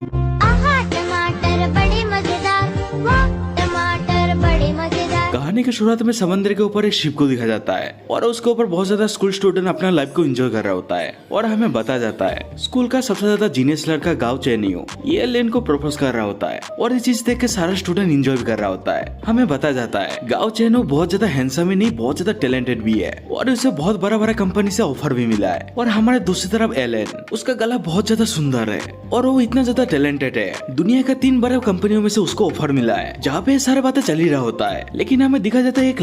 आहा टमाटर बड़े मजेदार, वाह टमाटर बड़े मजेदार। कहानी की शुरुआत में समुद्र के ऊपर एक शिप को दिखा जाता है और उसके ऊपर बहुत ज्यादा स्कूल स्टूडेंट अपना लाइफ को एंजॉय कर रहा होता है और हमें बताया जाता है स्कूल का सबसे ज्यादा जीनियस लड़का गाँव चेनियो ये एलियन को प्रपोज कर रहा होता है और ये चीज देख के सारा स्टूडेंट एंजॉय भी कर रहा होता है। हमें बताया जाता है गाँव चेनो बहुत ज्यादा हैंडसम ही नहीं बहुत ज्यादा टैलेंटेड भी है और उसे बहुत बड़ा बड़ा कंपनी से ऑफर भी मिला है। और हमारे दूसरी तरफ एलियन उसका गला बहुत ज्यादा सुंदर है और वो इतना ज्यादा टैलेंटेड है दुनिया का 3 बड़े कंपनियों में से उसको ऑफर मिला है जहाँ पे सारी बातें चल ही रहा होता है। लेकिन हमें दिखा जाता है एक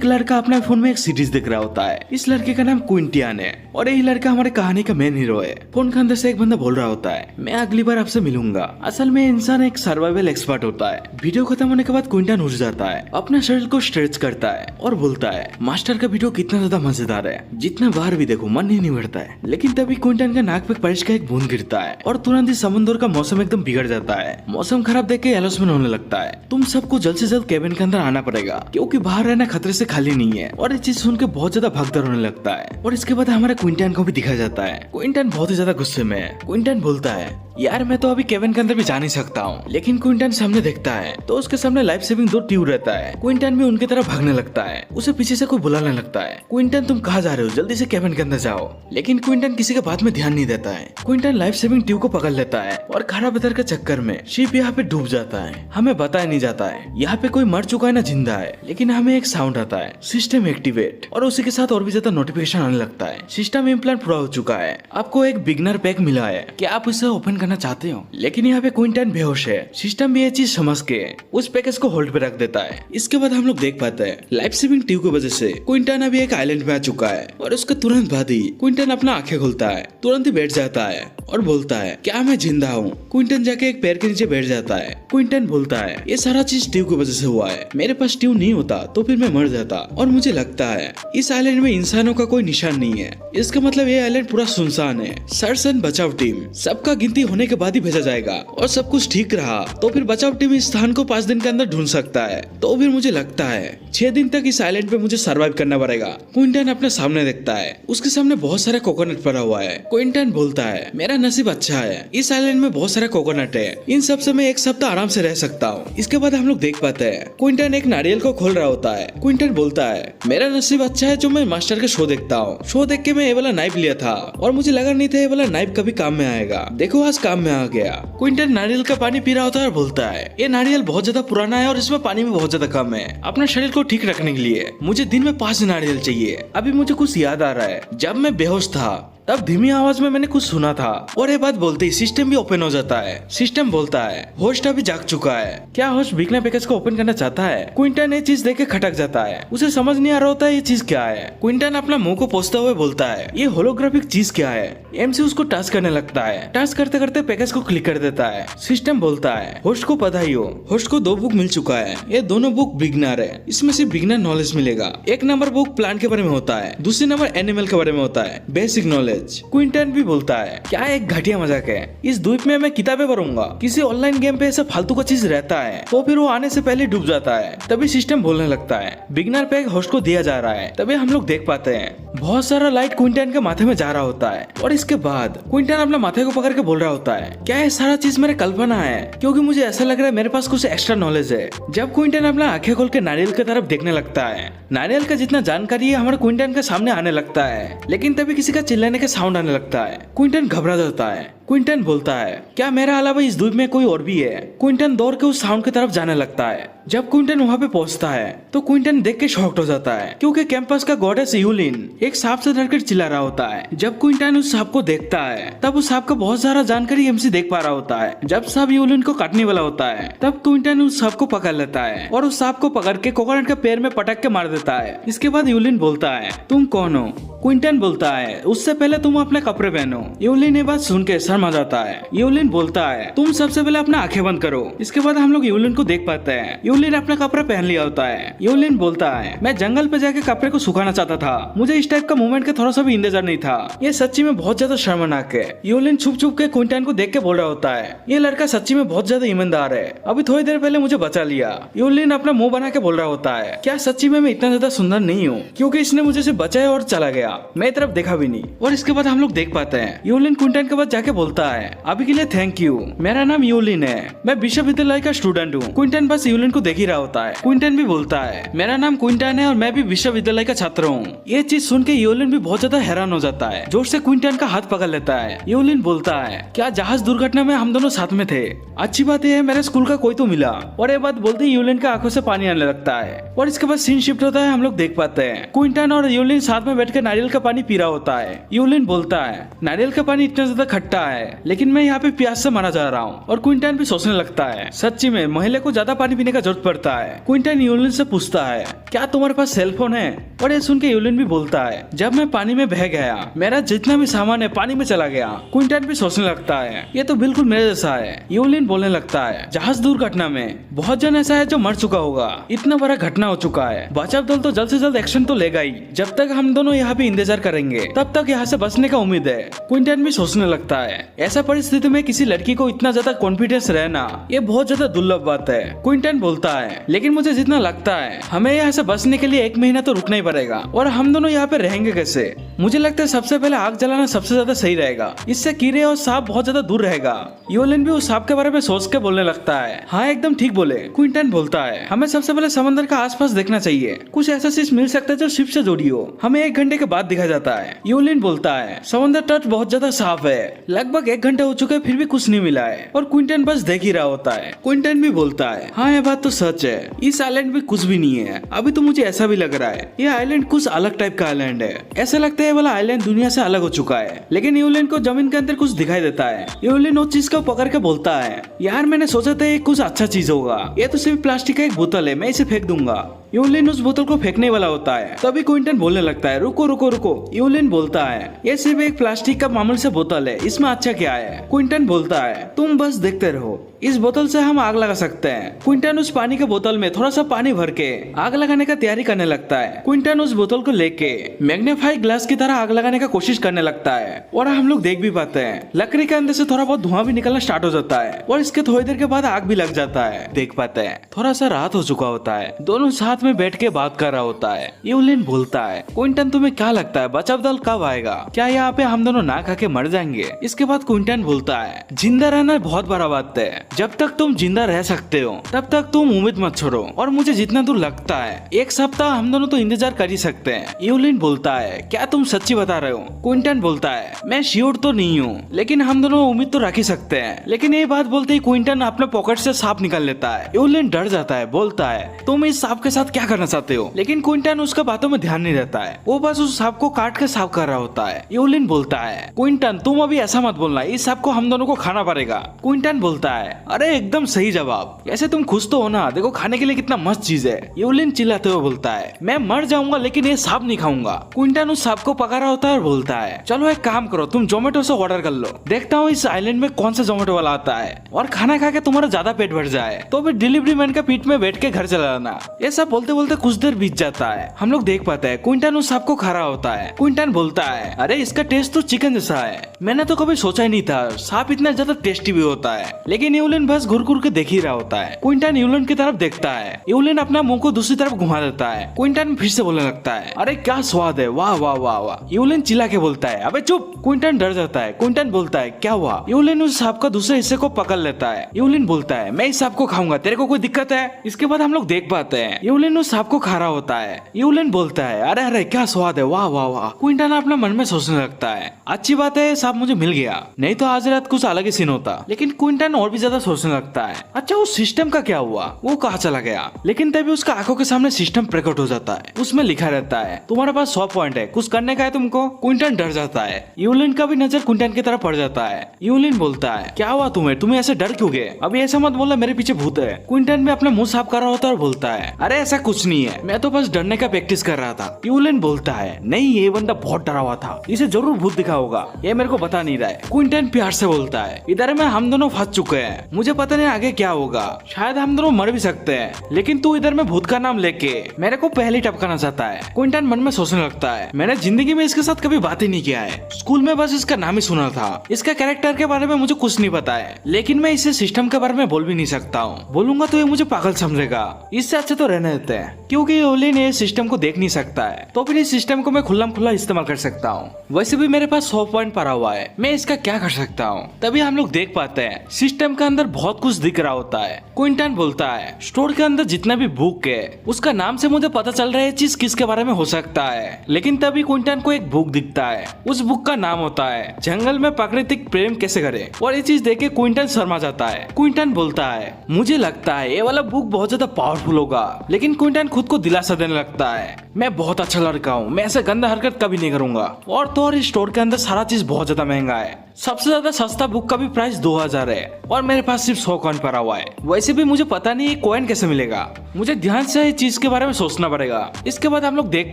लड़का अपने फोन में एक सीरीज देख रहा होता है। इस लड़के का नाम क्विंटियन है और यही लड़का हमारे कहानी का मेन हीरो है। फोन के अंदर से एक बंदा बोल रहा होता है मैं अगली बार आपसे मिलूंगा। असल में इंसान एक सर्वाइवल एक्सपर्ट होता है। वीडियो खत्म होने के बाद क्विंटन उठ जाता है अपने शरीर को स्ट्रेच करता है और बोलता है मास्टर का वीडियो कितना ज्यादा मजेदार है जितना बार भी देखो मन ही नहीं भरता है। लेकिन तभी क्विंटन का नाक पे बारिश का एक बूंद गिरता है और तुरंत ही समुद्र का मौसम एकदम बिगड़ जाता है। मौसम खराब देख के एलोसमेंट होने लगता है तुम सबको जल्द से जल्द केबिन के अंदर आना पड़ेगा क्योंकि बाहर रहना खतरे से खाली नहीं है। और ये चीज सुन के बहुत ज्यादा भागदौड़ होने लगता है। और इसके बाद हमारे क्विंटन को भी दिखा जाता है। क्विंटन बहुत ही ज्यादा गुस्से में है। क्विंटन बोलता है यार मैं तो अभी केबिन के अंदर भी जा नहीं सकता हूँ। लेकिन क्विंटन सामने देखता है तो उसके सामने लाइफ सेविंग 2 ट्यूब रहता है। क्विंटन भी उनकी तरफ भागने लगता है। उसे पीछे से कोई बुलाने लगता है क्विंटन तुम कहाँ जा रहे हो जल्दी से केबिन के अंदर जाओ। लेकिन क्विंटन किसी के बात में ध्यान नहीं देता है। क्विंटन लाइफ सेविंग ट्यूब को पकड़ लेता है और खराब वेदर के चक्कर में शिप यहाँ पे डूब जाता है। हमें बताया नहीं जाता है यहाँ पे कोई मर चुका है ना जिंदा है। लेकिन हमें एक साउंड आता है सिस्टम एक्टिवेट और उसी के साथ और भी ज्यादा नोटिफिकेशन आने लगता है। सिस्टम इम्प्लांट पूरा हो चुका है। आपको एक बिगनर पैक मिला है क्या आप उसे ओपन करना चाहते हो। लेकिन यहाँ पे क्विंटन बेहोश है। सिस्टम भी ये चीज समझ के उस पैकेज को होल्ड पे रख देता है। इसके बाद हम लोग देख पाते हैं लाइफ सेविंग ट्यूब की वजह से क्विंटन अभी एक आइलैंड में आ चुका है और उसके तुरंत बाद ही क्विंटन अपना आंखें खोलता है तुरंत ही बैठ जाता है और बोलता है क्या मैं जिंदा हूँ। क्विंटन जाके एक पैर के नीचे बैठ जाता है। क्विंटन बोलता है ये सारा चीज ट्यूब की वजह से हुआ है। मेरे पास ट्यूब नहीं होता तो फिर मैं मर जाता और मुझे लगता है इस आइलैंड में इंसानों का कोई निशान नहीं है। इसका मतलब ये आइलैंड पूरा सुनसान है। सर्च एंड बचाव टीम सबका गिनती होने के बाद ही भेजा जाएगा और सब कुछ ठीक रहा तो फिर बचाव टीम इस स्थान को 5 दिन के अंदर ढूंढ सकता है। तो फिर मुझे लगता है 6 दिन तक इस आइलैंड पे मुझे सर्वाइव करना पड़ेगा। क्विंटन अपने सामने देखता है उसके सामने बहुत सारे कोकोनट पड़ा हुआ है। क्विंटन बोलता है मेरा नसीब अच्छा है इस आइलैंड में बहुत सारे कोकोनट है इन सब से मैं एक सप्ताह आराम से रह सकता हूँ। इसके बाद हम लोग देख पाते हैं क्विंटन एक नारियल को खोल रहा होता है। क्विंटन बोलता है मेरा नसीब अच्छा है जो मैं मास्टर का शो देखता हूँ। शो देख के मैं ये वाला नाइफ लिया था और मुझे लगा नहीं था ये वाला नाइफ कभी काम में आएगा। देखो आज काम में आ गया। क्विंटन नारियल का पानी पी रहा होता है और बोलता है ये नारियल बहुत ज्यादा पुराना है और इसमें पानी भी बहुत ज्यादा कम है। अपने शरीर को ठीक रखने के लिए मुझे दिन में 5 नारियल चाहिए। अभी मुझे कुछ याद आ रहा है जब मैं बेहोश था तब धीमी आवाज में मैंने कुछ सुना था और ये बात बोलते ही सिस्टम भी ओपन हो जाता है। सिस्टम बोलता है होस्ट अभी जाग चुका है क्या होस्ट बिगनर पैकेज को ओपन करना चाहता है। क्विंटन ये चीज देख के खटक जाता है उसे समझ नहीं आ रहा होता है ये चीज क्या है। क्विंटन अपना मुंह को पोंछते हुए बोलता है ये होलोग्राफिक चीज क्या है। एमसी उसको टच करने लगता है। टच करते करते पैकेज को क्लिक कर देता है। सिस्टम बोलता है होस्ट को बधाई हो होस्ट को 2 बुक मिल चुका है। ये दोनों बुक बिगनर है इसमें से बिगनर नॉलेज मिलेगा। एक नंबर बुक प्लांट के बारे में होता है दूसरी नंबर एनिमल के बारे में होता है बेसिक नॉलेज। क्विंटन भी बोलता है क्या एक घटिया मजाक है इस द्वीप में मैं किताबें पढ़ूंगा। किसी ऑनलाइन गेम पे ऐसा फालतू का चीज रहता है तो फिर वो आने से पहले डूब जाता है। तभी सिस्टम बोलने लगता है बिगनर पैक होस्ट को दिया जा रहा है। तभी हम लोग देख पाते हैं बहुत सारा लाइट क्विंटन के माथे में जा रहा होता है और इसके बाद क्विंटन अपने माथे को पकड़ के बोल रहा होता है क्या ये सारा चीज मेरा कल्पना है क्योंकि मुझे ऐसा लग रहा है मेरे पास कुछ एक्स्ट्रा नॉलेज है। जब क्विंटन अपना आंखें खोल के नारियल की तरफ देखने लगता है नारियल का जितना जानकारी है हमारे क्विंटन के सामने आने लगता है। लेकिन तभी किसी का चिल्लाने का साउंड आने लगता है। क्विंटन घबरा जाता है। क्विंटन बोलता है क्या मेरा अलावा इस द्वीप में कोई और भी है। क्विंटन दौड़ के उस साउंड की तरफ जाने लगता है। जब क्विंटन वहाँ पे पहुँचता है तो क्विंटन देख के शॉक्ड हो जाता है क्योंकि कैंपस का गॉडेस यूलिन एक सांप से डरकर चिल्ला रहा होता है। जब क्विंटन उस सांप को देखता है तब उस सांप का बहुत सारा जानकारी एमसी देख पा रहा होता है। जब सांप यूलिन को काटने वाला होता है तब क्विंटन उस सांप को पकड़ लेता है और उस सांप को पकड़ के कोकोनट के पैर में पटक के मार देता है। इसके बाद यूलिन बोलता है तुम कौन हो। क्विंटन बोलता है उससे पहले तुम अपने कपड़े पहनो। यूलिन ये बात सुन के शर्मा जाता है। यूलिन बोलता है तुम सबसे पहले अपना आंखें बंद करो। इसके बाद हम लोग यूलिन को देख पाते हैं। यूलिन अपना कपड़ा पहन लिया होता है। यूलिन बोलता है मैं जंगल पे जाके कपड़े को सुखाना चाहता था मुझे इस टाइप का मूवमेंट का थोड़ा सा भी इंतजार नहीं था। ये सच्ची में बहुत ज्यादा शर्मनाक है। यूलिन छुप छुप के क्विंटन को देख के बोल रहा होता है ये लड़का सच्ची में बहुत ज्यादा ईमानदार है अभी थोड़ी देर पहले मुझे बचा लिया। यूलिन अपना मुंह बना के बोल रहा होता है क्या सच्ची में मैं इतना ज्यादा सुंदर नहीं हूँ क्योंकि इसने मुझे से बचाया और चला गया। गया, मेरी तरफ देखा भी नहीं। और इसके बाद हम लोग देख पाते हैं यूलिन क्विंटन के पास जाके बोलता है, अभी के लिए थैंक यू, मेरा नाम यूलिन है, मैं विश्वविद्यालय का स्टूडेंट हूँ। क्विंटन बस यूलिन को देख ही रहा होता है। क्विंटन भी बोलता है, मेरा नाम क्विंटन है और मैं भी विश्वविद्यालय का छात्र हूँ। ये चीज सुन के यूलिन भी बहुत ज्यादा हैरान हो जाता है, जोर से क्विंटन का हाथ पकड़ लेता है। यूलिन बोलता है, क्या जहाज दुर्घटना में हम दोनों साथ में थे? अच्छी बात यह है मेरे स्कूल का कोई तो मिला। और ये बात बोलते ही यूलिन के आंखों से पानी आने लगता है। और इसके बाद सीन शिफ्ट होता है, हम लोग देख पाते हैं क्विंटन और यूलिन साथ में बैठ के नारियल का पानी पी रहा होता है। यूलिन बोलता है, नारियल का पानी इतना ज्यादा खट्टा है, लेकिन मैं यहाँ पे प्यास से मारा जा रहा हूँ। और क्विंटन भी सोचने लगता है, सच्ची में महिला को ज्यादा पानी पीने का जरूरत पड़ता है। क्विंटन यूलिन से पूछता है, क्या तुम्हारे पास सेल फोन है? और ये सुन के यूलिन भी बोलता है, जब मैं पानी में बह गया मेरा जितना भी सामान है पानी में चला गया। क्विंटन भी सोचने लगता है, ये तो बिल्कुल मेरे जैसा है। यूलिन बोलने लगता है, जहाज दुर्घटना में बहुत जन ऐसा है जो मर चुका होगा, इतना बड़ा घटना हो चुका है, बचाव दल तो जल्द से जल्द एक्शन तो लेगा ही। जब तक हम दोनों यहाँ पे इंतजार करेंगे तब तक यहाँ से बचने का उम्मीद है। क्विंटन भी सोचने लगता है, ऐसा परिस्थिति में किसी लड़की को इतना ज्यादा कॉन्फिडेंस रहना ये बहुत ज्यादा दुर्लभ बात है। क्विंटन बोलता है, लेकिन मुझे जितना लगता है हमें यहाँ से बचने के लिए 1 महीना तो रुकना ही पड़ेगा। और हम दोनों यहाँ पे रहेंगे कैसे? मुझे लगता है सबसे पहले आग जलाना सबसे ज्यादा सही रहेगा, इससे कीड़े और सांप बहुत ज्यादा दूर रहेगा। यूलिन भी उस सांप के बारे में सोच के बोलने लगता है, हाँ एकदम ठीक बोले। क्विंटन बोलता है, हमें सबसे पहले समंदर का आसपास देखना चाहिए, कुछ ऐसा चीज मिल सकता है जो शिप से जुड़ी हो। हमें 1 घंटे के बाद दिखा जाता है। यूलिन बोलता है, समंदर तट बहुत ज्यादा साफ है, लगभग 1 घंटा हो चुका है फिर भी कुछ नहीं मिला है। और क्विंटन बस देख ही रहा होता है। क्विंटन भी बोलता है, हाँ ये बात तो सच है, इस आइलैंड में कुछ भी नहीं है। अभी तो मुझे ऐसा भी लग रहा है ये आइलैंड कुछ अलग टाइप का आइलैंड है, ऐसा लगता है वाला आइलैंड दुनिया से अलग हो चुका है। लेकिन यूलिन को जमीन के अंदर कुछ दिखाई देता है। यूलिन उस चीज को पकड़ के बोलता है, यार मैंने सोचा था ये कुछ अच्छा चीज होगा, ये तो सिर्फ प्लास्टिक का एक बोतल है, मैं इसे फेंक दूंगा। यूलिन उस बोतल को फेंकने वाला होता है, तभी क्विंटन बोलने लगता है, रुको रुको रुको। यूलिन बोलता है, ये सिर्फ एक प्लास्टिक का मामूली से बोतल है, इसमें अच्छा क्या है? क्विंटन बोलता है, तुम बस देखते रहो, इस बोतल से हम आग लगा सकते हैं। क्विंटन उस पानी के बोतल में थोड़ा सा पानी भर के आग लगाने का तैयारी करने लगता है। क्विंटन उस बोतल को लेके मैग्नीफाइड ग्लास की तरह आग लगाने का कोशिश करने लगता है। और हम लोग देख भी पाते हैं लकड़ी के अंदर से थोड़ा बहुत धुआं भी निकलना स्टार्ट हो जाता है। और इसके थोड़ी देर के बाद आग भी लग जाता है। देख पाते हैं थोड़ा सा रात हो चुका होता है, दोनों साथ में बैठ के बात कर रहा होता है। यूलिन बोलता है, क्विंटन तुम्हें क्या लगता है बचाव दल कब आएगा? क्या यहाँ पे हम दोनों ना खा के मर जाएंगे? इसके बाद क्विंटन बोलता है, जिंदा रहना बहुत बड़ा बात है, जब तक तुम जिंदा रह सकते हो तब तक तुम उम्मीद मत छोड़ो। और मुझे जितना दूर लगता है 1 सप्ताह हम दोनों तो इंतजार कर ही सकते हैं। यूलिन बोलता है, क्या तुम सच्ची बता रहे हो? क्विंटन बोलता है, मैं श्योर तो नहीं हूँ, लेकिन हम दोनों उम्मीद तो रख ही सकते हैं। लेकिन ये बात बोलते ही क्विंटन अपने पॉकेट से सांप निकाल लेता है। यूलिन डर जाता है, बोलता है, तुम इस सांप के साथ क्या करना चाहते हो? लेकिन क्विंटन उसका बातों में ध्यान नहीं देता है, वो बस उस सांप को काट के साफ कर रहा होता है। यूलिन बोलता है, क्विंटन तुम अभी ऐसा मत बोलना, इस सांप को हम दोनों को खाना पड़ेगा। क्विंटन बोलता है, अरे एकदम सही जवाब, ऐसे तुम खुश तो हो ना, देखो खाने के लिए कितना मस्त चीज है। यूलिन चिल्लाते हुए बोलता है, मैं मर जाऊंगा लेकिन ये सांप नहीं खाऊंगा। क्विंटन उस सांप को पकड़ा होता है और बोलता है, चलो एक काम करो, तुम जोमेटो से ऑर्डर कर लो, देखता हूँ इस आइलैंड में कौन सा जोमेटो वाला आता है, और खाना खा के तुम्हारा ज्यादा पेट भर जाए तो फिर डिलीवरी मैन का पीठ में बैठ के घर चला जाना। ये सब बोलते बोलते कुछ देर बीत जाता है। हम लोग देख पाते हैं क्विंटन उस सांप को खा रहा होता है। क्विंटन बोलता है, अरे इसका टेस्ट तो चिकन जैसा है, मैंने तो कभी सोचा ही नहीं था सांप इतना ज्यादा टेस्टी भी होता है। लेकिन यूलिन बस घुर घुर के देख ही रहा होता है। क्विंटन यूलिन की तरफ देखता है, यूलिन अपना मुंह को दूसरी तरफ घुमा देता है। क्विंटन फिर से बोलने लगता है, अरे क्या स्वाद है, वाह वाह वाह वाह। यूलिन चिल्ला के बोलता है, अबे चुप। क्विंटन डर जाता है। क्विंटन बोलता है, क्या हुआ? यूलिन उस सांप का दूसरे हिस्से को पकड़ लेता है। यूलिन बोलता है, मैं इस सांप को खाऊंगा, तेरे को कोई दिक्कत है? इसके बाद हम लोग देख पाते हैं यूलिन उस सांप को खा रहा होता है। यूलिन बोलता है, अरे अरे क्या स्वाद है, वाह वाह वाह। क्विंटन अपने मन में सोचने लगता है, अच्छी बात है सांप मुझे मिल गया, नहीं तो आज रात कुछ अलग ही सीन होता। लेकिन क्विंटन और भी ज्यादा सोचने लगता है, अच्छा उस सिस्टम का क्या हुआ, वो कहाँ चला गया? लेकिन तभी उसका आंखों के सामने सिस्टम प्रकट हो जाता है। उसमें लिखा रहता है, तुम्हारे पास 100 पॉइंट है, कुछ करने का है तुमको। क्विंटन डर जाता है। यूलिन का भी नजर क्विंटन की तरफ पड़ जाता है। यूलिन बोलता है, क्या हुआ तुम्हें ऐसे डर क्यों गए? अभी ऐसा मत बोला मेरे पीछे भूत है। क्विंटन भी अपना मुंह साफ कर रहा होता है और बोलता है, अरे ऐसा कुछ नहीं है, मैं तो बस डरने का प्रैक्टिस कर रहा था। यूलिन बोलता है, नहीं ये बंदा बहुत डरा हुआ था, इसे जरूर भूत दिखा होगा, ये मेरे को बता नहीं रहा है। क्विंटन प्यार से बोलता है, इधर में हम दोनों फंस चुके हैं, मुझे पता नहीं आगे क्या होगा, शायद हम दोनों मर भी सकते हैं, लेकिन तू इधर में भूत का नाम लेके मेरे को पहले टपकाना चाहता है। क्विंटन मन में सोचने लगता है, मैंने जिंदगी में इसके साथ कभी बात ही नहीं किया है, स्कूल में बस इसका नाम ही सुना था, इसका कैरेक्टर के बारे में मुझे कुछ नहीं पता है, लेकिन मैं इसे सिस्टम के बारे में बोल भी नहीं सकता हूँ, बोलूंगा तो ये मुझे पागल समझेगा, इससे अच्छा तो रहने रहते हैं, क्योंकि यूलिन ये सिस्टम को देख नहीं सकता है, तो फिर इस सिस्टम को मैं खुल्लम खुल्ला इस्तेमाल कर सकता हूँ। वैसे भी मेरे पास 100 पॉइंट पड़ा हुआ है, मैं इसका क्या कर सकता हूँ। तभी हम लोग देख पाते हैं सिस्टम के अंदर बहुत कुछ दिख रहा होता है। क्विंटन बोलता है स्टोर के अंदर जितना भी बुक है उसका नाम से मुझे पता चल रहा है चीज किसके बारे में हो सकता है। लेकिन तभी क्विंटन को एक बुक दिखता है, उस बुक का नाम होता है जंगल में प्राकृतिक प्रेम कैसे करें, और ये चीज देख के क्विंटन शर्मा जाता है। क्विंटन बोलता है मुझे लगता है ये वाला बुक बहुत ज्यादा पावरफुल होगा, लेकिन क्विंटन खुद को दिलासा देने लगता है मैं बहुत अच्छा लड़का हूँ, मैं ऐसे गंदा हरकत कभी नहीं करूंगा। और तो और इस स्टोर के अंदर सारा चीज बहुत ज्यादा महंगा है, सबसे ज्यादा सस्ता बुक का भी प्राइस 2000 है और मेरे पास सिर्फ 100 कॉइन पड़ा हुआ है। वैसे भी मुझे पता नहीं ये कॉइन कैसे मिलेगा, मुझे ध्यान से इस चीज के बारे में सोचना पड़ेगा। इसके बाद हम लोग देख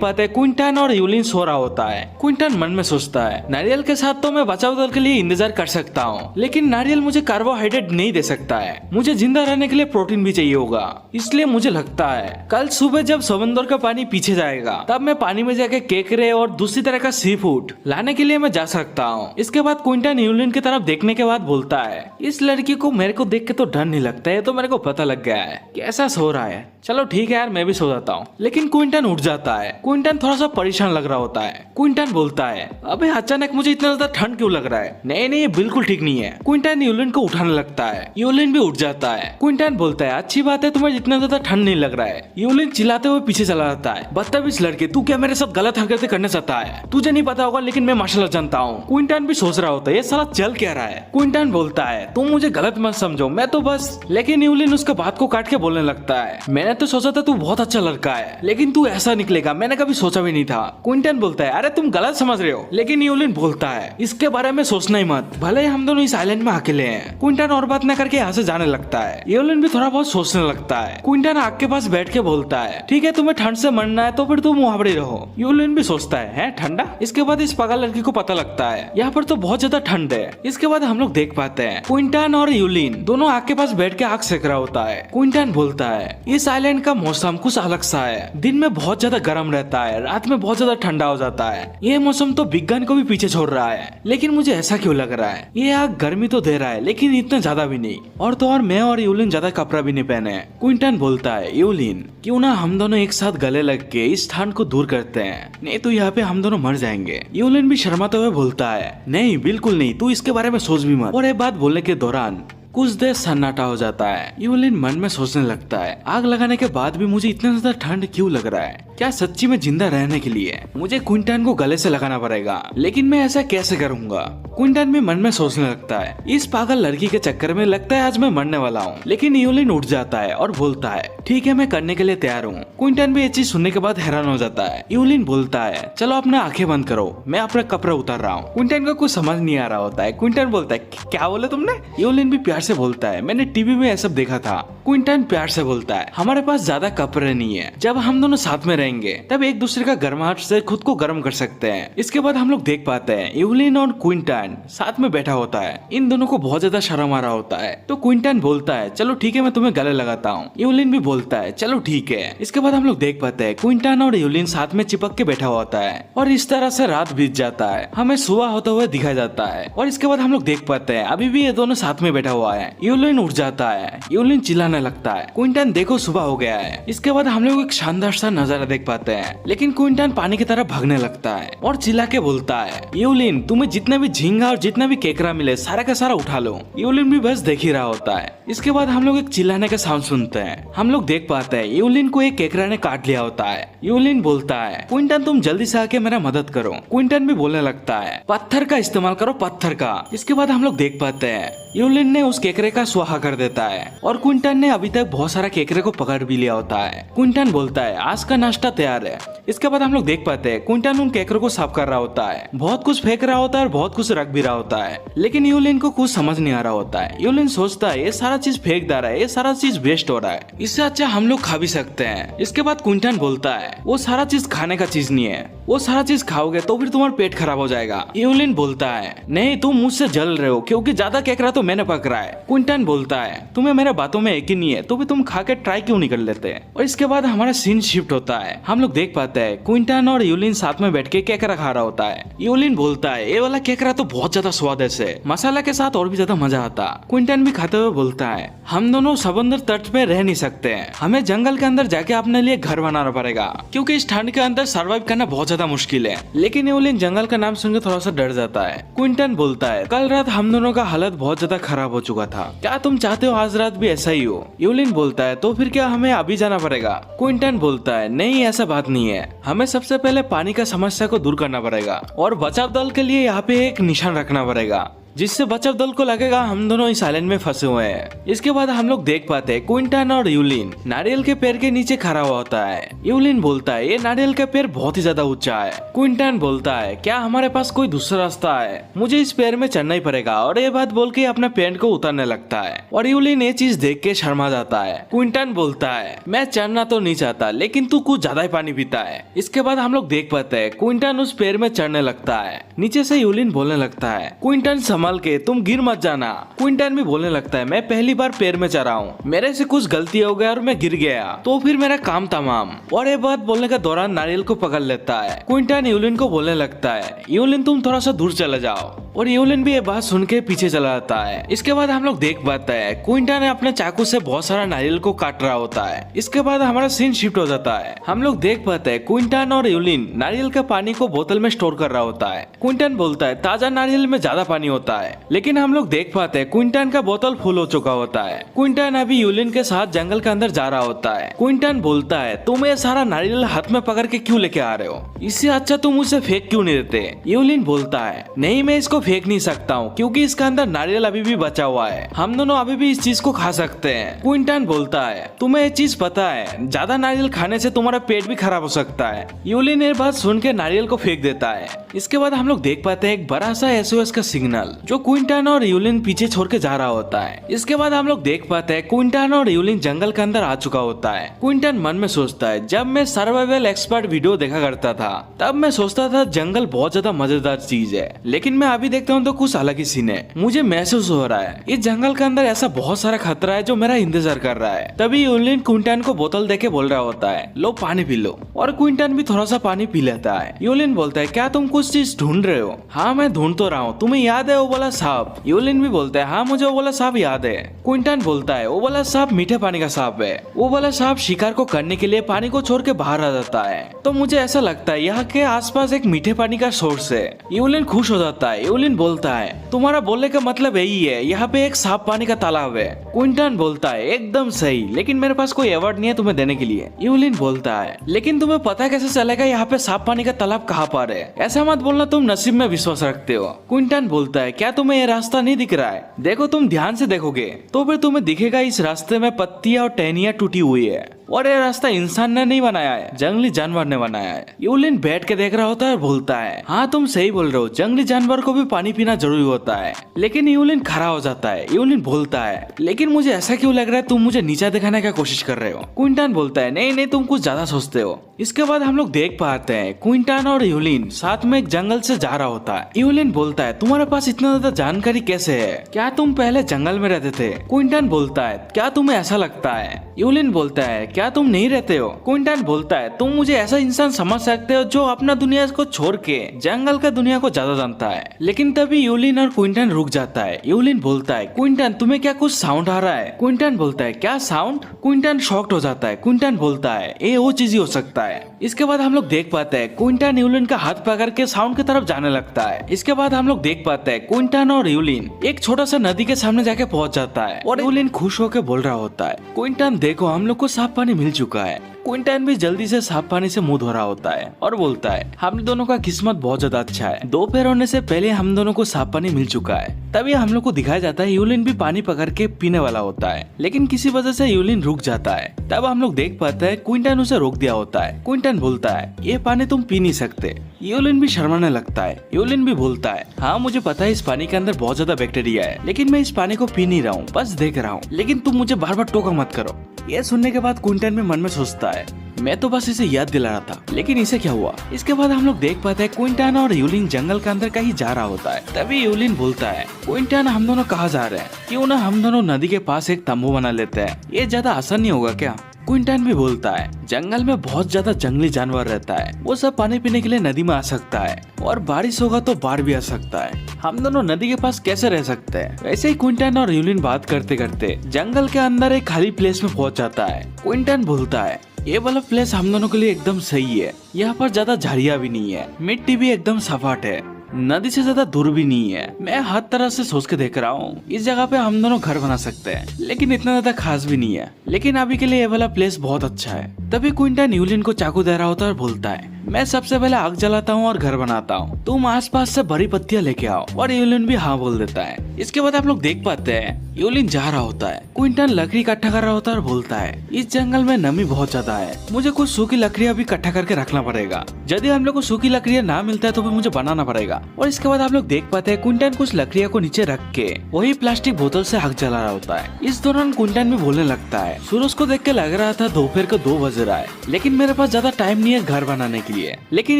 पाते हैं क्विंटन और यूलिन सो रहा होता है। क्विंटन मन में सोचता है नारियल के साथ तो मैं बचाव दल के लिए इंतजार कर सकता हूँ, लेकिन नारियल मुझे कार्बोहाइड्रेट नहीं दे सकता है, मुझे जिंदा रहने के लिए प्रोटीन भी चाहिए होगा। इसलिए मुझे लगता है कल सुबह जब समंदर का पानी पीछे जाएगा तब मैं पानी में जाके केकरे और दूसरी तरह का सी फूड लाने के लिए मैं जा सकता हूँ। इसके बाद क्विंटन यूलिन की तरफ देखने के बाद बोलता है इस लड़की को मेरे को देख के तो डर नहीं लगता है, तो मेरे को पता लग गया है कैसा सो रहा है। चलो ठीक है यार, मैं भी सो जाता हूँ। लेकिन क्विंटन उठ जाता है। क्विंटन थोड़ा सा परेशान लग रहा होता है। क्विंटन बोलता है अबे अचानक मुझे इतना ज्यादा ठंड क्यों लग रहा है। नहीं नहीं, ये बिल्कुल ठीक नहीं है। क्विंटन यूलिन को उठाने लगता है, यूलिन भी उठ जाता है। क्विंटन बोलता है अच्छी बात है, तुम्हें इतना ज्यादा ठंड नहीं लग रहा है। यूलिन चिल्लाते हुए पीछे चला जाता है, बदतमीज लड़के, तू क्या मेरे साथ गलत हरकतें करना चाहता है? तुझे नहीं पता होगा लेकिन मैं मार्शल आर्ट जानता हूँ। क्विंटन भी सोच रहा होता है ये साला चल क्या रहा है। क्विंटन बोलता है तुम मुझे गलत मत समझो, मैं तो बस। लेकिन यूलिन उसके बात को काट के बोलने लगता है मैंने तो सोचा था तू बहुत अच्छा लड़का है, लेकिन तू ऐसा निकलेगा मैंने कभी सोचा भी नहीं था। क्विंटन बोलता है अरे तुम गलत समझ रहे हो। लेकिन यूलिन बोलता है इसके बारे में सोचना ही मत, भले हम दोनों इस आइलैंड में अकेले हैं। क्विंटन और बात न करके यहाँ से जाने लगता है। यूलिन भी थोड़ा बहुत सोचने लगता है। क्विंटन आग के पास बैठ के बोलता है ठीक है, तुम्हें ठंड से मरना है तो फिर तुम वहाँ पर ही रहो। यूलिन भी सोचता है ठंडा। इसके बाद इस पागल लड़की को पता लगता है यहाँ पर तो बहुत ज्यादा ठंड है। इसके बाद हम लोग देख पाते हैं क्विंटन और यूलिन दोनों आग के पास बैठ के आग सेक रहा होता है। क्विंटन बोलता है इस आइलैंड का मौसम कुछ अलग सा है, दिन में बहुत ज्यादा गर्म रहता है, रात में बहुत ज्यादा ठंडा हो जाता है। ये मौसम तो विज्ञान को भी पीछे छोड़ रहा है, लेकिन मुझे ऐसा क्यों लग रहा है ये आग गर्मी तो दे रहा है लेकिन इतना ज्यादा भी नहीं। और तो और मैं और यूलिन ज्यादा कपड़ा भी नहीं पहने। क्विंटन बोलता है यूलिन क्यों ना हम दोनों एक साथ गले लग के इस ठंड को दूर करते हैं, नहीं तो यहाँ पे हम दोनों मर जाएंगे। यूलिन भी शर्माते हुए बोलता है नहीं बिल्कुल नहीं, तू इसके बारे में सोच भी मत। और ये बात बोलने के दौरान कुछ देर सन्नाटा हो जाता है। यूलिन मन में सोचने लगता है आग लगाने के बाद भी मुझे इतना ज्यादा ठंड क्यों लग रहा है, क्या सच्ची में जिंदा रहने के लिए मुझे क्विंटन को गले से लगाना पड़ेगा, लेकिन मैं ऐसा कैसे करूंगा। क्विंटन भी मन में सोचने लगता है इस पागल लड़की के चक्कर में लगता है आज मैं मरने वाला हूँ। लेकिन यूलिन उठ जाता है और बोलता है ठीक है मैं करने के लिए तैयार हूँ। क्विंटन भी ये चीज सुनने के बाद हैरान हो जाता है। यूलिन बोलता है चलो अपना आंखें बंद करो, मैं अपना कपड़ा उतार रहा हूँ। क्विंटन को कुछ समझ नहीं आ रहा होता है। क्विंटन बोलता है क्या बोले तुमने? यूलिन भी प्यार से बोलता है मैंने टीवी में ऐसा देखा था। क्विंटन प्यार से बोलता है हमारे पास ज्यादा कपड़े नहीं है, जब हम दोनों साथ में रहेंगे तब एक दूसरे का गर्माहट से खुद को गर्म कर सकते हैं। इसके बाद हम लोग देख पाते हैं यूलिन और क्विंटन साथ में बैठा होता है। इन दोनों को बहुत ज्यादा शर्म आ रहा होता है, तो क्विंटन बोलता है चलो ठीक है मैं तुम्हें गले लगाता हूँ। यूलिन भी बोलता है चलो ठीक है। इसके बाद हम लोग देख पाते हैं क्विंटन और यूलिन साथ में चिपक के बैठा होता है और इस तरह से रात बीत जाता है, हमें सुबह होते हुए दिखाया जाता है। और इसके बाद हम लोग देख पाते हैं अभी भी ये दोनों साथ में बैठा हुआ है। यूलिन उठ जाता है, यूलिन चिल्लाने लगता है क्विंटन देखो सुबह हो गया है। इसके बाद हम लोग एक शानदार सा नजारा देख पाते हैं, लेकिन क्विंटन पानी की तरफ भागने लगता है और चिल्ला के बोलता है यूलिन तुम्हें जितना भी झींगा और जितना भी केकरा मिले सारा का सारा उठा लो। यूलिन भी बस देख ही रहा होता है। इसके बाद हम लोग एक चिल्लाने का साउंड सुनते हैं। हम लोग देख पाते हैं यूलिन को एक केकरा ने काट लिया होता है। यूलिन बोलता है क्विंटन तुम जल्दी से आके मेरा मदद करो। क्विंटन भी बोलने लगता है पत्थर का इस्तेमाल करो, पत्थर का। इसके बाद हम लोग देख पाते हैं यूलिन ने उस केकरे का स्वाहा कर देता है और क्विंटन ने अभी तक बहुत सारा केकरे को पकड़ भी लिया होता है। क्विंटन बोलता है आज का नाश्ता तैयार है। इसके बाद हम लोग देख पाते हैं क्विंटन उन केकरों को साफ कर रहा होता है, बहुत कुछ फेंक रहा होता है और बहुत कुछ रख भी रहा होता है। लेकिन यूलिन को कुछ समझ नहीं आ रहा होता है। यूलिन सोचता है ये सारा चीज फेंक दे रहा है, ये सारा चीज वेस्ट हो रहा है, इससे अच्छा हम लोग खा भी सकते हैं। इसके बाद क्विंटन बोलता है वो सारा चीज खाने का चीज नहीं है, वो सारा चीज खाओगे तो फिर तुम्हारा पेट खराब हो जाएगा। यूलिन बोलता है नहीं तुम मुझसे जल रहे हो क्योंकि ज्यादा केकरा तो मैंने पकड़ा है। क्विंटन बोलता है तुम्हें मेरे बातों में यकीन नहीं है तो भी तुम खा के ट्राई क्यों नहीं कर लेते। और इसके बाद हमारा सीन शिफ्ट होता है। हम लोग देख पाते हैं क्विंटन और यूलिन साथ में बैठ के केकरा खा रहा होता है। यूलिन बोलता है ये वाला केकरा तो बहुत ज्यादा स्वादिष्ट है, मसाला के साथ और भी ज्यादा मजा आता। क्विंटन भी खाते हुए बोलता है हम दोनों समंदर तट पे रह नहीं सकते हैं, हमें जंगल के अंदर जाके अपने लिए घर बनाना पड़ेगा क्योंकि इस ठंड के अंदर सर्वाइव करना बहुत ज्यादा मुश्किल है। लेकिन यूलिन जंगल का नाम सुनकर थोड़ा सा डर जाता है। क्विंटन बोलता है कल रात हम दोनों का हालत बहुत ज्यादा खराब हो चुका था, क्या तुम चाहते हो आज रात भी ऐसा ही हो। यूलिन बोलता है तो फिर क्या हमें अभी जाना पड़ेगा। क्विंटन बोलता है नहीं ऐसा बात नहीं है, हमें सबसे पहले पानी का समस्या को दूर करना पड़ेगा और बचाव दल के लिए यहाँ पे एक निशान रखना पड़ेगा जिससे बचाव दल को लगेगा हम दोनों इस आइलैंड में फंसे हुए हैं। इसके बाद हम लोग देख पाते हैं क्विंटन और यूलिन नारियल के पेड़ के नीचे खड़ा हुआ होता है। यूलिन बोलता है ये नारियल का पेड़ बहुत ही ज्यादा ऊंचा है। क्विंटन बोलता है क्या हमारे पास कोई दूसरा रास्ता है, मुझे इस पेड़ में चढ़ना ही पड़ेगा। और ये बात बोल के अपने पेड़ को उतारने लगता है और यूलिन ये चीज देख के शर्मा जाता है। क्विंटन बोलता है मैं चढ़ना तो नहीं चाहता लेकिन तू कुछ ज्यादा ही पानी पीता है। इसके बाद हम लोग देख पाते हैं क्विंटन उस पेड़ में चढ़ने लगता है। नीचे से यूलिन बोलने लगता है क्विंटन संभाल के तुम गिर मत जाना। क्विंटन भी बोलने लगता है मैं पहली बार पेड़ में चढ़ा हूँ, मेरे से कुछ गलती हो गया और मैं गिर गया तो फिर मेरा काम तमाम। और ये बात बोलने के दौरान नारियल को पकड़ लेता है। क्विंटन यूलिन को बोलने लगता है यूलिन तुम थोड़ा सा दूर चले जाओ और यूलिन भी ये बात सुन के पीछे चला जाता है। इसके बाद हम लोग देख पाते हैं क्विंटन अपने चाकू से बहुत सारा नारियल को काट रहा होता है। इसके बाद हमारा सीन शिफ्ट हो जाता है। हम लोग देख पाते हैं क्विंटन और यूलिन नारियल के पानी को बोतल में स्टोर कर रहा होता है। क्विंटन बोलता है ताजा नारियल में ज्यादा पानी होता है, लेकिन हम लोग देख पाते हैं क्विंटन का बोतल फुल हो चुका होता है। क्विंटन अभी यूलिन के साथ जंगल के अंदर जा रहा होता है। क्विंटन बोलता है तुम ये सारा नारियल हाथ में पकड़ के क्यों लेके आ रहे हो, इससे अच्छा तुम उसे फेंक क्यों नहीं देते। यूलिन बोलता है नहीं मैं इसको फेंक नहीं सकता हूँ क्योंकि इसके अंदर नारियल अभी भी बचा हुआ है, हम दोनों अभी भी इस चीज को खा सकते हैं। क्विंटन बोलता है तुम्हें ये चीज पता है ज्यादा नारियल खाने से तुम्हारा पेट भी खराब हो सकता है। यूलिन ये बात सुन के नारियल को फेंक देता है। इसके बाद हम लोग देख पाते हैं एक बड़ा सा SOS का सिग्नल जो क्विंटन और यूलिन पीछे छोड़ के जा रहा होता है। इसके बाद हम लोग देख पाते हैं क्विंटन और यूलिन जंगल के अंदर आ चुका होता है। क्विंटन मन में सोचता है जब मैं सर्वाइवल एक्सपर्ट वीडियो देखा करता था तब मैं सोचता था जंगल बहुत ज्यादा मजेदार चीज है, लेकिन मैं अभी देखता हूँ तो कुछ अलग ही सीन है। मुझे महसूस हो रहा है इस जंगल के अंदर ऐसा बहुत सारा खतरा है जो मेरा इंतजार कर रहा है। तभी यूलिन क्विंटन को बोतल देके बोल रहा होता है लो पानी पी लो, और क्विंटन भी थोड़ा सा पानी पी लेता है। यूलिन बोलता है क्या तुम कुछ चीज ढूंढ रहे हो। हाँ मैं ढूंढ तो रहा हूँ, तुम्हें याद है वो वाला सांप। यूलिन भी बोलता है हाँ मुझे वो वाला सांप याद है। क्विंटन बोलता है वो वाला सांप मीठे पानी का सांप है, वो वाला सांप शिकार को करने के लिए पानी को छोड़ के बाहर आ जाता है। तो मुझे ऐसा लगता है यहाँ के आसपास एक मीठे पानी का सोर्स है। यूलिन खुश हो जाता है। यूलिन बोलता है तुम्हारा बोलने का मतलब यही है, यहाँ पे एक साफ पानी का तालाब है। क्विंटन बोलता है एकदम सही, लेकिन मेरे पास कोई अवार्ड नहीं है तुम्हें देने के लिए। यूलिन बोलता है लेकिन तुम्हें पता कैसे चलेगा यहाँ पे साफ पानी का तालाब कहाँ पर है, ऐसा मत बोलना तुम नसीब में विश्वास रखते हो। क्विंटन बोलता है क्या तुम्हें ये रास्ता नहीं दिख रहा है, देखो तुम ध्यान से देखोगे तो फिर तुम्हें दिखेगा इस रास्ते में पत्तियां और टहनियां टूटी हुई है और ये रास्ता इंसान ने नहीं बनाया है, जंगली जानवर ने बनाया है। यूलिन बैठ के देख रहा होता है और बोलता है हाँ तुम सही बोल रहे हो, जंगली जानवर को भी पानी पीना जरूरी होता है। लेकिन यूलिन खड़ा हो जाता है। यूलिन बोलता है लेकिन मुझे ऐसा क्यों लग रहा है तुम मुझे नीचा दिखाने की कोशिश कर रहे हो। क्विंटन बोलता है नहीं नहीं तुम कुछ ज्यादा सोचते हो। इसके बाद हम लोग देख पाते हैं क्विंटन और यूलिन साथ में एक जंगल से जा रहा होता है। यूलिन बोलता है तुम्हारे पास इतना ज्यादा जानकारी कैसे है, क्या तुम पहले जंगल में रहते थे। क्विंटन बोलता है क्या तुम्हें ऐसा लगता है। यूलिन बोलता है क्या तुम नहीं रहते हो। क्विंटन बोलता है तुम मुझे ऐसा इंसान समझ सकते हो जो अपना दुनिया को छोड़ के जंगल का दुनिया को ज्यादा जानता है। लेकिन तभी यूलिन और क्विंटन रुक जाता है। यूलिन बोलता है क्विंटन तुम्हें क्या कुछ साउंड आ रहा है। क्विंटन बोलता है क्या साउंड। क्विंटन शॉक्ड हो जाता है। क्विंटन बोलता है ये वो चीज ही हो सकता है। इसके बाद हम लोग देख पाते हैं क्विंटन यूलिन का हाथ पकड़ के साउंड की तरफ जाने लगता है। इसके बाद हम लोग देख पाते हैं क्विंटन और यूलिन एक छोटा सा नदी के सामने जाके पहुंच जाता है और यूलिन खुश होकर बोल रहा होता है क्विंटन देखो हम लोग को साफ पानी मिल चुका है। क्विंटन भी जल्दी से साफ पानी से मुंह धो रहा होता है और बोलता है हम दोनों का किस्मत बहुत ज्यादा अच्छा है, दोपहर होने से पहले हम दोनों को साफ पानी मिल चुका है। तभी हम लोग को दिखाया जाता है यूलिन भी पानी पकड़ के पीने वाला होता है, लेकिन किसी वजह से यूलिन रुक जाता है। तब हम लोग देख पाते हैं क्विंटन उसे रोक दिया होता है। क्विंटन बोलता है ये पानी तुम पी नहीं सकते। यूलिन भी शर्माने लगता है। यूलिन भी बोलता है हाँ मुझे पता है इस पानी के अंदर बहुत ज्यादा बैक्टीरिया है, लेकिन मैं इस पानी को पी नहीं रहा हूँ, बस देख रहा हूँ, लेकिन तुम मुझे बार बार टोका मत करो। ये सुनने के बाद क्विंटन भी मन में सोचता है मैं तो बस इसे याद दिला रहा था, लेकिन इसे क्या हुआ। इसके बाद हम लोग देख पाते हैं क्विंटन और यूलिन जंगल के अंदर कहीं जा रहा होता है। तभी यूलिन बोलता है, क्विंटन हम दोनों कहाँ जा रहे हैं, क्यों ना हम दोनों नदी के पास एक तंबू बना लेते हैं, ये ज्यादा आसान नहीं होगा क्या। क्विंटन भी बोलता है, जंगल में बहुत ज्यादा जंगली जानवर रहता है, वो सब पानी पीने के लिए नदी में आ सकता है, और बारिश होगा तो बाढ़ भी आ सकता है, हम दोनों नदी के पास कैसे रह सकते हैं। वैसे ही क्विंटन और यूलिन बात करते करते जंगल के अंदर एक खाली प्लेस में पहुंच जाता है। क्विंटन बोलता है, ये वाला प्लेस हम दोनों के लिए एकदम सही है, यहाँ पर ज्यादा झाड़ियाँ भी नहीं है, मिट्टी भी एकदम सपाट है, नदी से ज्यादा दूर भी नहीं है। मैं हर तरह से सोच के देख रहा हूँ, इस जगह पे हम दोनों घर बना सकते हैं, लेकिन इतना ज्यादा खास भी नहीं है, लेकिन अभी के लिए ये वाला प्लेस बहुत अच्छा है। तभी क्विंटन यूलिन को चाकू दे रहा होता है और बोलता है, मैं सबसे पहले आग जलाता हूँ और घर बनाता हूँ, तुम आसपास से बड़ी पत्तियां लेके आओ। और यूलिन भी हाँ बोल देता है। इसके बाद आप लोग देख पाते हैं यूलिन जा रहा होता है, क्विंटन लकड़ी इकट्ठा कर रहा होता है और बोलता है, इस जंगल में नमी बहुत ज्यादा है, मुझे कुछ सूखी लकड़ियां भी इकट्ठा करके रखना पड़ेगा, यदि हम लोग को सूखी लकड़ियां ना मिलता है तो भी मुझे बनाना पड़ेगा। और इसके बाद आप लोग देख पाते हैं क्विंटन कुछ लकड़ियों को नीचे रख के वही प्लास्टिक बोतल से आग जला रहा होता है। इस दौरान क्विंटन भी बोलने लगता है, सूरज को देख के लग रहा था दोपहर को 2 बज रहा है, लेकिन मेरे पास ज्यादा टाइम नहीं है घर बनाने के लिए, लेकिन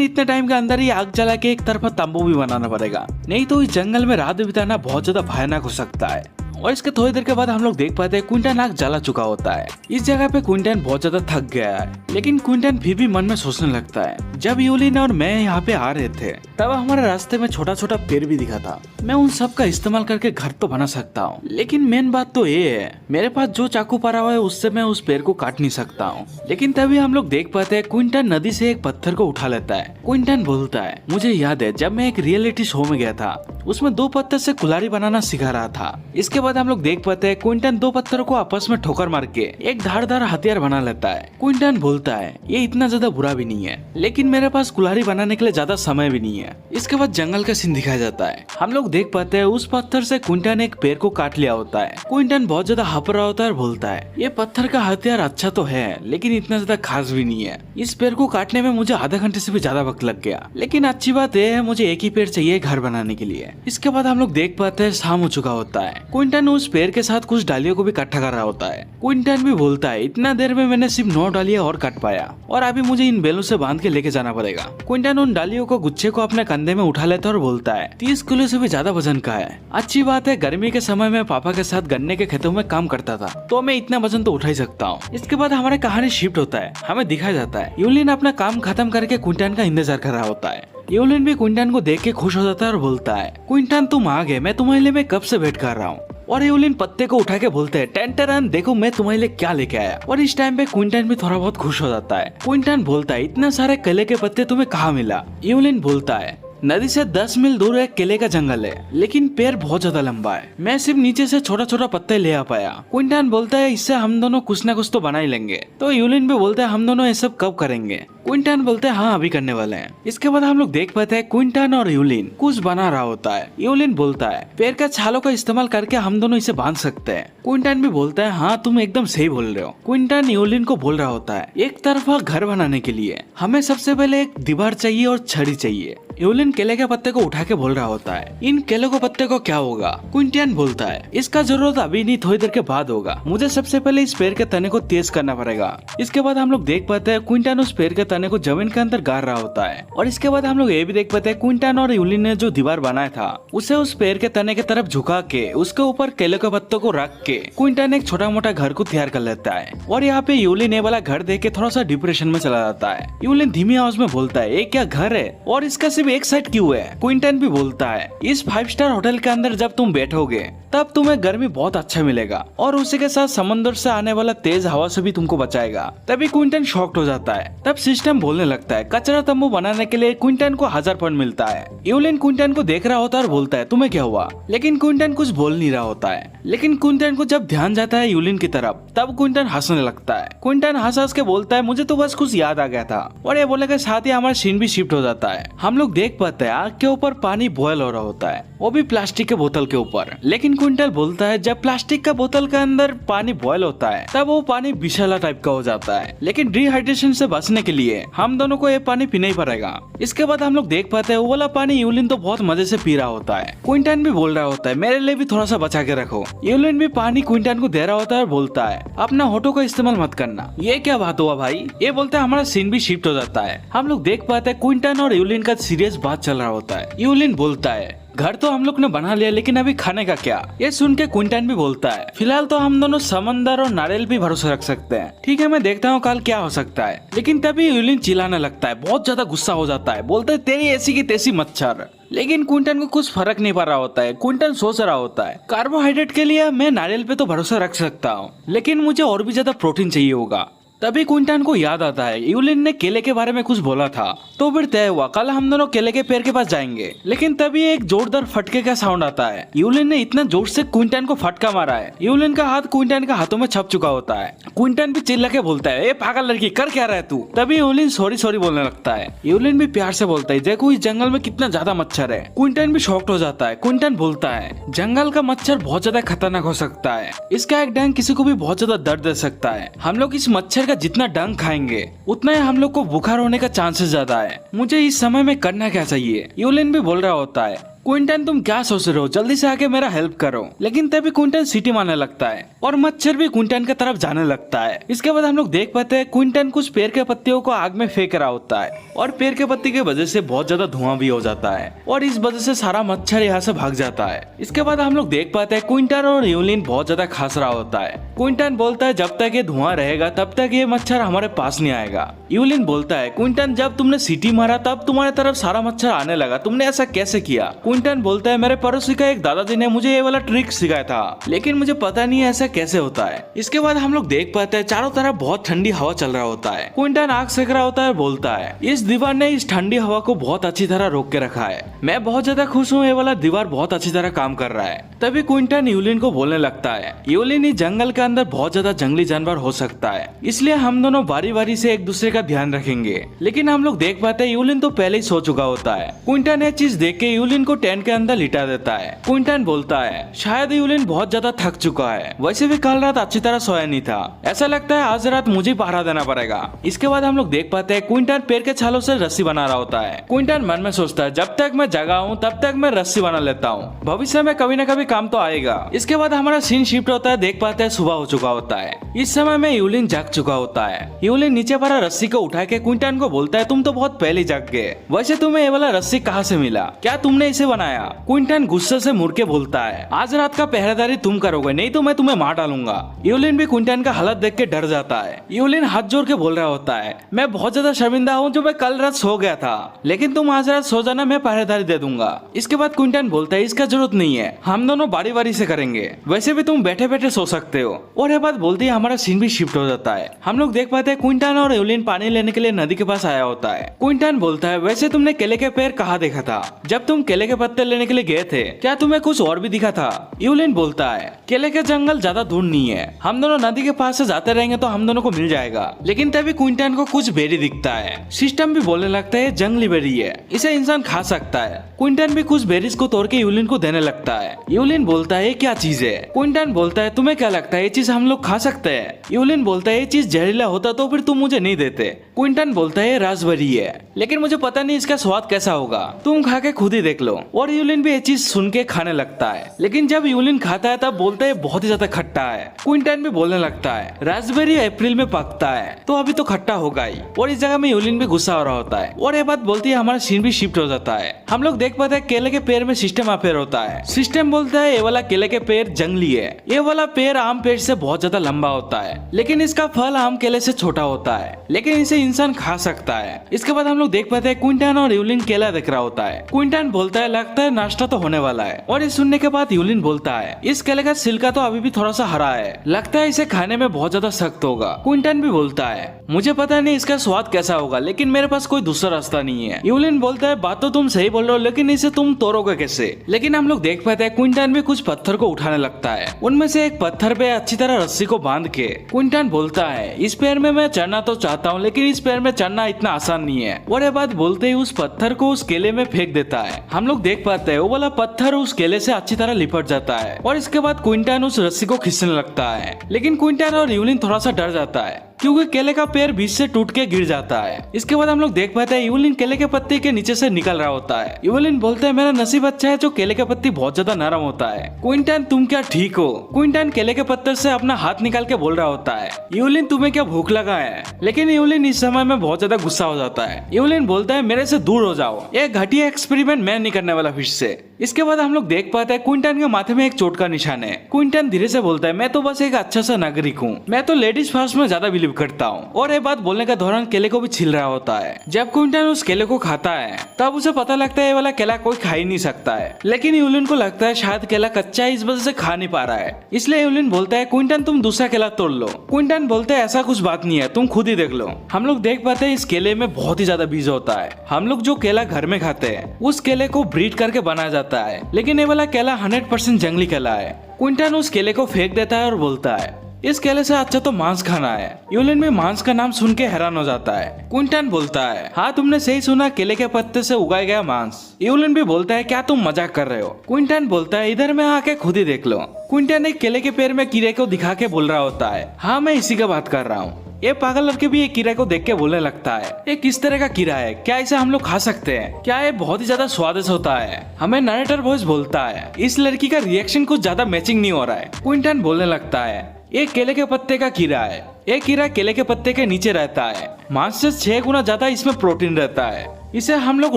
इतने टाइम के अंदर ही आग जला के एक तरफा तंबू भी बनाना पड़ेगा, नहीं तो इस जंगल में रात बिताना बहुत ज्यादा भयानक हो सकता है। और इसके थोड़ी देर के बाद हम लोग देख पाते हैं क्विंटन आग जला चुका होता है। इस जगह पे क्विंटन बहुत ज्यादा थक गया है, लेकिन क्विंटन फिर भी मन में सोचने लगता है, जब यूलिन और मैं यहाँ पे आ रहे थे तब हमारे रास्ते में छोटा छोटा पेड़ भी दिखा था, मैं उन सब का इस्तेमाल करके घर तो बना सकता हूँ, लेकिन मेन बात तो ये है मेरे पास जो चाकू पड़ा हुआ है उससे मैं उस पेड़ को काट नहीं सकता हूँ। लेकिन तभी हम लोग देख पाते हैं क्विंटन नदी से एक पत्थर को उठा लेता है। क्विंटन बोलता है, मुझे याद है जब मैं एक रियलिटी शो में गया था, उसमें 2 पत्थर से कुल्हाड़ी बनाना सिखा रहा था। इसके बाद हम लोग देख पाते हैं क्विंटन 2 पत्थरों को आपस में ठोकर मार के एक धारदार हथियार बना लेता है। क्विंटन बोलता है, ये इतना ज्यादा बुरा भी नहीं है, लेकिन मेरे पास कुल्हाड़ी बनाने के लिए ज्यादा समय भी नहीं है। इसके बाद जंगल का सीन दिखाया जाता है। हम लोग देख पाते हैं उस पत्थर से क्विंटन एक पेड़ को काट लिया होता है। क्विंटन बहुत ज्यादा हप रहा होता है और बोलता है, ये पत्थर का हथियार अच्छा तो है, लेकिन इतना ज्यादा खास भी नहीं है, इस पेड़ को काटने में मुझे आधा घंटे से भी ज्यादा वक्त लग गया, लेकिन अच्छी बात यह है मुझे एक ही पेड़ चाहिए घर बनाने के लिए। इसके बाद हम लोग देख पाते हैं शाम हो चुका होता है। क्विंटन उस पेड़ के साथ कुछ डालियों को भी इकट्ठा कर रहा होता है। क्विंटन भी बोलता है, इतना देर में मैंने सिर्फ 9 डालियां और काट पाया, और अभी मुझे इन बेलों से बांध के लेके जाना पड़ेगा। क्विंटन उन डालियों को गुच्छे को अपने कंधे में उठा लेता है और बोलता है, 30 किलो से भी ज्यादा वजन का है। अच्छी बात है गर्मी के समय में पापा के साथ गन्ने के खेतों में काम करता था, तो मैं इतना वजन तो उठा ही सकता हूँ। इसके बाद हमारी कहानी शिफ्ट होता है। हमें दिखाया जाता है यूलिन अपना काम खत्म करके क्विंटन का इंतजार कर रहा होता है। यूलिन भी क्विंटन को देख के खुश हो जाता है और बोलता है, क्विंटन तुम आ गए, मैं तुम्हारे लिए मैं कब से वेट कर रहा हूँ। और यूलिन पत्ते को उठा के बोलते हैं, टेंटरन देखो मैं तुम्हारे लिए क्या लेके आया। और इस टाइम पे क्विंटन भी थोड़ा बहुत खुश हो जाता है। क्विंटन बोलता है, इतने सारे केले के पत्ते तुम्हें कहाँ मिला। यूलिन बोलता है, नदी से 10 मील दूर एक केले का जंगल है, लेकिन पेड़ बहुत ज्यादा लंबा है, मैं सिर्फ नीचे से छोटा छोटा पत्ते ले आ पाया। क्विंटन बोलता है, इससे हम दोनों कुछ ना कुछ तो बना ही लेंगे। तो यूलिन भी बोलता है, हम दोनों ये सब कब करेंगे। क्विंटन बोलते हैं, हाँ अभी करने वाले हैं। इसके बाद हम लोग देख पाते हैं क्विंटन और यूलिन कुछ बना रहा होता है। यूलिन बोलता है, पेड़ का छालों का इस्तेमाल करके हम दोनों इसे बांध सकते हैं। क्विंटन भी बोलता है, हाँ तुम एकदम सही बोल रहे हो। क्विंटन यूलिन को बोल रहा होता है, एक तरफा घर बनाने के लिए हमें सबसे पहले एक दीवार चाहिए और छड़ी चाहिए। यूलिन केले के पत्ते को उठा के बोल रहा होता है, इन केले के पत्ते को क्या होगा। क्विंटन बोलता है, इसका जरूरत अभी नहीं, थोड़ी देर के बाद होगा, मुझे सबसे पहले इस पेड़ के तने को तेज करना पड़ेगा। इसके बाद हम लोग देख पाते हैं क्विंटन उस पेड़ के तने को जमीन के अंदर गाड़ रहा होता है। और इसके बाद हम लोग ये भी देख पाते हैं क्विंटन और यूलिन ने जो दीवार बनाया था उसे उस पेड़ के तने की तरफ झुका के उसके ऊपर केले के पत्तों को रख के क्विंटन एक छोटा मोटा घर को तैयार कर लेता है। और यहाँ पे यूलिन ये वाला घर देख के थोड़ा सा डिप्रेशन में चला जाता है। यूलिन धीमी आवाज में बोलता है, ये क्या घर है और इसका सिर्फ एक साइड क्यों है। क्विंटन भी बोलता है, इस 5 स्टार होटल के अंदर जब तुम बैठोगे तब तुम्हें गर्मी बहुत अच्छा मिलेगा और उसी के साथ समंदर से आने वाला तेज हवा से भी तुमको बचाएगा। तभी क्विंटन शॉक्ड हो जाता है। तब सिस्टम बोलने लगता है, कचरा तंबू बनाने के लिए क्विंटन को 1000 पॉइंट मिलता है। यूलिन क्विंटन को देख रहा होता है और बोलता है, तुम्हें क्या हुआ। लेकिन क्विंटन कुछ बोल नहीं रहा होता है। लेकिन क्विंटन को जब ध्यान जाता है यूलिन की तरफ, तब क्विंटन हंसने लगता है। क्विंटन हंस हंस के बोलता है, मुझे तो बस कुछ याद आ गया था। और ये बोलने के साथ ही हमारा सीन भी शिफ्ट हो जाता है। हम लोग देख पाते हैं आग के ऊपर पानी बॉयल हो रहा होता है। वो भी प्लास्टिक के बोतल के ऊपर। लेकिन क्विंटल बोलता है जब प्लास्टिक का बोतल के अंदर पानी बॉयल होता है तब वो पानी विषैला टाइप का हो जाता है, लेकिन डिहाइड्रेशन से बचने के लिए हम दोनों को ये पानी पीना ही पड़ेगा। इसके बाद हम लोग देख पाते हैं वो वाला पानी यूलिन तो बहुत मजे से पी रहा होता है। क्विंटन भी बोल रहा होता है मेरे लिए भी थोड़ा सा बचा के रखो। यूलिन भी पानी क्विंटन को दे रहा होता है और बोलता है अपना होठों का इस्तेमाल मत करना। ये क्या बात हुआ भाई? ये बोलता है हमारा सीन भी शिफ्ट हो जाता है। हम लोग देख पाते हैं क्विंटन और यूलिन का सीरियस बात चल रहा होता है। यूलिन बोलता है घर तो हम लोग ने बना लिया, लेकिन अभी खाने का क्या? ये सुन के क्विंटन भी बोलता है फिलहाल तो हम दोनों समंदर और नारियल भी भरोसा रख सकते हैं। ठीक है मैं देखता हूँ कल क्या हो सकता है। लेकिन तभी यूलिन चिल्लाने लगता है, बहुत ज्यादा गुस्सा हो जाता है, बोलता है तेरी ऐसी की तैसी मच्छर। लेकिन क्विंटन को कुछ फर्क नहीं पड़ रहा होता है। क्विंटन सोच रहा होता है कार्बोहाइड्रेट के लिए मैं नारियल पे तो भरोसा रख सकता हूँ, लेकिन मुझे और भी ज्यादा प्रोटीन चाहिए होगा। तभी क्विंटन को याद आता है यूलिन ने केले के बारे में कुछ बोला था, तो फिर तय हुआ कल हम दोनों केले के पेड़ के पास जाएंगे। लेकिन तभी एक जोरदार फटके का साउंड आता है। यूलिन ने इतना जोर से क्विंटन को फटका मारा है, यूलिन का हाथ क्विंटन के हाथों में छप चुका होता है। क्विंटन भी चिल्ला के बोलता है ए पागल लड़की कर क्या रहा है तू? तभी यूलिन सॉरी सॉरी बोलने लगता है। यूलिन भी प्यार से बोलता है देखो इस जंगल में कितना ज्यादा मच्छर है। क्विंटन भी शॉक्ड हो जाता है। क्विंटन बोलता है जंगल का मच्छर बहुत ज्यादा खतरनाक हो सकता है, इसका एक डंक किसी को भी बहुत ज्यादा दर्द दे सकता है। हम लोग इस मच्छर का जितना डंक खाएंगे उतना ही हम लोग को बुखार होने का चांसेस ज्यादा है। मुझे इस समय में करना क्या चाहिए? यूलिन भी बोल रहा होता है क्विंटन तुम क्या सोच रहे हो, जल्दी से आके मेरा हेल्प करो। लेकिन तभी क्विंटन सीटी मारने लगता है और मच्छर भी क्विंटन की तरफ जाने लगता है। इसके बाद हम लोग देख पाते हैं क्विंटन कुछ पेड़ के पत्तियों को आग में फेंक रहा होता है और पेड़ के पत्ती की वजह से बहुत ज्यादा धुआं भी हो जाता है और इस वजह से सारा मच्छर यहाँ से भाग जाता है। इसके बाद हम लोग देख पाते हैं क्विंटन और यूलिन बहुत ज्यादा खांस रहा होता है। क्विंटन बोलता है जब तक ये धुआं रहेगा तब तक ये मच्छर हमारे पास नहीं आएगा। यूलिन बोलता है क्विंटन जब तुमने सीटी मारा तब तुम्हारे तरफ सारा मच्छर आने लगा, तुमने ऐसा कैसे किया? क्विंटन बोलता है मेरे पड़ोसी का एक दादाजी ने मुझे ये वाला ट्रिक सिखाया था, लेकिन मुझे पता नहीं है ऐसा कैसे होता है। इसके बाद हम लोग देख पाते हैं चारों तरफ बहुत ठंडी हवा चल रहा होता है। क्विंटन आग सेक रहा होता है और बोलता है इस दीवार ने इस ठंडी हवा को बहुत अच्छी तरह रोक के रखा है, मैं बहुत ज्यादा खुश हूँ, ये वाला दीवार बहुत अच्छी तरह काम कर रहा है। तभी क्विंटन यूलिन को बोलने लगता है यूलिन इस जंगल के अंदर बहुत ज्यादा जंगली जानवर हो सकता है, इसलिए हम दोनों बारी बारी से एक दूसरे का ध्यान रखेंगे। लेकिन हम लोग देख पाते हैं यूलिन तो पहले ही सो चुका होता है। क्विंटन ये चीज देख के यूलिन को टेंट के अंदर लिटा देता है। क्विंटन बोलता है शायद यूलिन बहुत ज्यादा थक चुका है, वैसे भी कल रात अच्छी तरह सोया नहीं था, ऐसा लगता है आज रात मुझे पहरा देना पड़ेगा। इसके बाद हम लोग देख पाते हैं क्विंटन पेड़ के छालों से रस्सी बना रहा होता है। क्विंटन मन में सोचता है जब तक मैं जगा हूँ तब तक मैं रस्सी बना लेता हूँ, भविष्य में कभी न कभी काम तो आएगा। इसके बाद हमारा सीन शिफ्ट होता है, देख पाते हैं सुबह हो चुका होता है। इस समय में यूलिन जाग चुका होता है। यूलिन नीचे पड़ा रस्सी को उठा के क्विंटन को बोलता है तुम तो बहुत पहले जाग गए, वैसे तुम्हें ये वाला रस्सी कहाँ से मिला, क्या तुमने इसे बनाया? क्विंटन गुस्से से मुड़ के बोलता है आज रात का पहरेदारी तुम करोगे, नहीं तो मैं तुम्हें मार डालूंगा। यूलिन भी क्विंटन का हालत देख के डर जाता है। यूलिन हाथ जोड़ के बोल रहा होता है मैं बहुत ज्यादा शर्मिंदा हूँ जो मैं कल रात सो गया था, लेकिन तुम आज रात सो जाना, मैं पहरेदारी दे दूंगा। इसके बाद क्विंटन बोलता है इसका जरूरत नहीं है, हम दोनों बारी बारी से करेंगे, वैसे भी तुम बैठे बैठे सो सकते हो। और ये बात बोलते ही हमारा सीन भी शिफ्ट हो जाता है। हम लोग देख पाते हैं क्विंटन और यूलिन पानी लेने के लिए नदी के पास आया होता है। क्विंटन बोलता है वैसे तुमने केले के पेड़ कहाँ देखा था? जब तुम केले के पत्ते लेने के लिए गए थे क्या तुम्हें कुछ और भी दिखा था? यूलिन बोलता है केले के जंगल ज्यादा दूर नहीं है, हम दोनों नदी के पास से जाते रहेंगे तो हम दोनों को मिल जाएगा। लेकिन तभी क्विंटन को कुछ बेरी दिखता है। सिस्टम भी बोलने लगता है जंगली बेरी है, इसे इंसान खा सकता है। क्विंटन भी कुछ बेरीज को तोड़ के यूलिन को देने लगता है। यूलिन बोलता है क्या चीज है? क्विंटन बोलता है तुम्हें क्या लगता है ये चीज हम लोग खा सकते हैं? यूलिन बोलता है ये चीज जहरीला होता तो फिर तुम मुझे नहीं देते। क्विंटन बोलता है रास्पबेरी है, लेकिन मुझे पता नहीं इसका स्वाद कैसा होगा, तुम खा के खुद ही देख लो। और यूलिन भी ये चीज सुन के खाने लगता है। लेकिन जब यूलिन खाता है तब बोलता है बहुत ही ज्यादा खट्टा है। क्विंटन भी बोलने लगता है रास्पबेरी अप्रैल में पकता है तो अभी तो खट्टा होगा ही। और इस जगह में यूलिन भी गुस्सा हो रहा होता है और ये बात बोलती है हमारा सीन भी शिफ्ट हो जाता है। हम लोग देख पाते हैं केले के पेड़ में सिस्टम अफेयर होता है। सिस्टम बोलता है ये वाला केले के पेड़ जंगली है, ये वाला पेड़ आम पेड़ से बहुत ज्यादा लंबा होता है, लेकिन इसका फल आम केले से छोटा होता है, लेकिन इसे इंसान खा सकता है। इसके बाद हम लोग देख पाते हैं क्विंटन और यूलिन केला देख रहा होता है। क्विंटन बोलता है लगता है नाश्ता तो होने वाला है। और ये सुनने के बाद यूलिन बोलता है इस केले का छिलका तो अभी भी थोड़ा सा हरा है, लगता है इसे खाने में बहुत ज्यादा सख्त होगा। क्विंटन भी बोलता है मुझे पता नहीं इसका स्वाद कैसा होगा, लेकिन मेरे पास कोई दूसरा रास्ता नहीं है। यूलिन बोलता है बात तो तुम सही बोल रहे हो, लेकिन इसे तुम तोड़ोगे कैसे? लेकिन हम लोग देख पाते हैं क्विंटन भी कुछ पत्थर को उठाने लगता है। उनमें से एक पत्थर पे अच्छी तरह रस्सी को बांध के क्विंटन बोलता है इस पेड़ में मैं चढ़ना तो चाहता हूँ, लेकिन इस इस पेड़ में चढ़ना इतना आसान नहीं है। और ये बात बोलते ही उस पत्थर को उस केले में फेंक देता है। हम लोग देख पाते हैं वो वाला पत्थर उस केले से अच्छी तरह लिपट जाता है और इसके बाद क्विंटन उस रस्सी को खींचने लगता है। लेकिन क्विंटन और यूलिन थोड़ा सा डर जाता है क्योंकि केले का पेड़ बीच से टूट के गिर जाता है। इसके बाद हम लोग देख पाते हैं यूलिन केले के पत्ते के नीचे से निकल रहा होता है। यूलिन बोलते हैं मेरा नसीब अच्छा है जो केले के पत्ती बहुत ज्यादा नरम होता है। क्विंटन तुम क्या ठीक हो? क्विंटन केले के पत्थर से अपना हाथ निकाल के बोल रहा होता है यूलिन तुम्हें क्या भूख लगा है? लेकिन यूलिन इस समय में बहुत ज्यादा गुस्सा हो जाता है। यूलिन बोलता है मेरे से दूर हो जाओ, ये घटिया एक्सपेरिमेंट मैं नहीं करने वाला फिश से। इसके बाद हम लोग देख पाते हैं क्विंटन के माथे में एक चोट का निशान है। क्विंटन धीरे से बोलता है मैं तो बस एक अच्छा सा नागरिक हूँ, मैं तो लेडीज फर्स्ट में ज्यादा बिलीव करता हूँ। और ये बात बोलने के दौरान केले को भी छिल रहा होता है। जब क्विंटन उस केले को खाता है तब उसे पता लगता है ये वाला केला कोई खा ही नहीं सकता है। लेकिन यूलिन को लगता है शायद केला कच्चा है, इस वजह से खा नहीं पा रहा है। इसलिए यूलिन बोलता है क्विंटन तुम दूसरा केला तोड़ लो। क्विंटन बोलते है ऐसा कुछ बात नहीं है, तुम खुद ही देख लो। हम लोग देख पाते हैं इस केले में बहुत ही ज्यादा बीज होता है। हम लोग जो केला घर में खाते हैं उस केले को ब्रीड करके बनाया जाता है, लेकिन ये वाला केला 100% जंगली केला है। क्विंटन उस केले को फेंक देता है और बोलता है इस केले से अच्छा तो मांस खाना है। यूलिन भी मांस का नाम सुन के हैरान हो जाता है। क्विंटन बोलता है हाँ तुमने सही सुना, केले के पत्ते से उगाया गया मांस। यूलिन भी बोलता है क्या तुम मजाक कर रहे हो? क्विंटन बोलता है इधर में आके खुद ही देख लो। क्विंटन एक केले के पेड़ में कीड़े को दिखा के बोल रहा होता है हाँ मैं इसी का बात कर रहा हूँ। ये पागल लड़के भी एक कीड़ा को देख के बोलने लगता है ये किस तरह का कीड़ा है, क्या इसे हम लोग खा सकते हैं? क्या ये बहुत ही ज्यादा स्वादिष्ट होता है? हमें नरेटर वॉइस बोलता है इस लड़की का रिएक्शन कुछ ज्यादा मैचिंग नहीं हो रहा है। क्विंटन बोलने लगता है ये केले के पत्ते का कीड़ा है, ये कीड़ा केले के पत्ते के नीचे रहता है, मांस से 6 गुना ज्यादा इसमें प्रोटीन रहता है, इसे हम लोग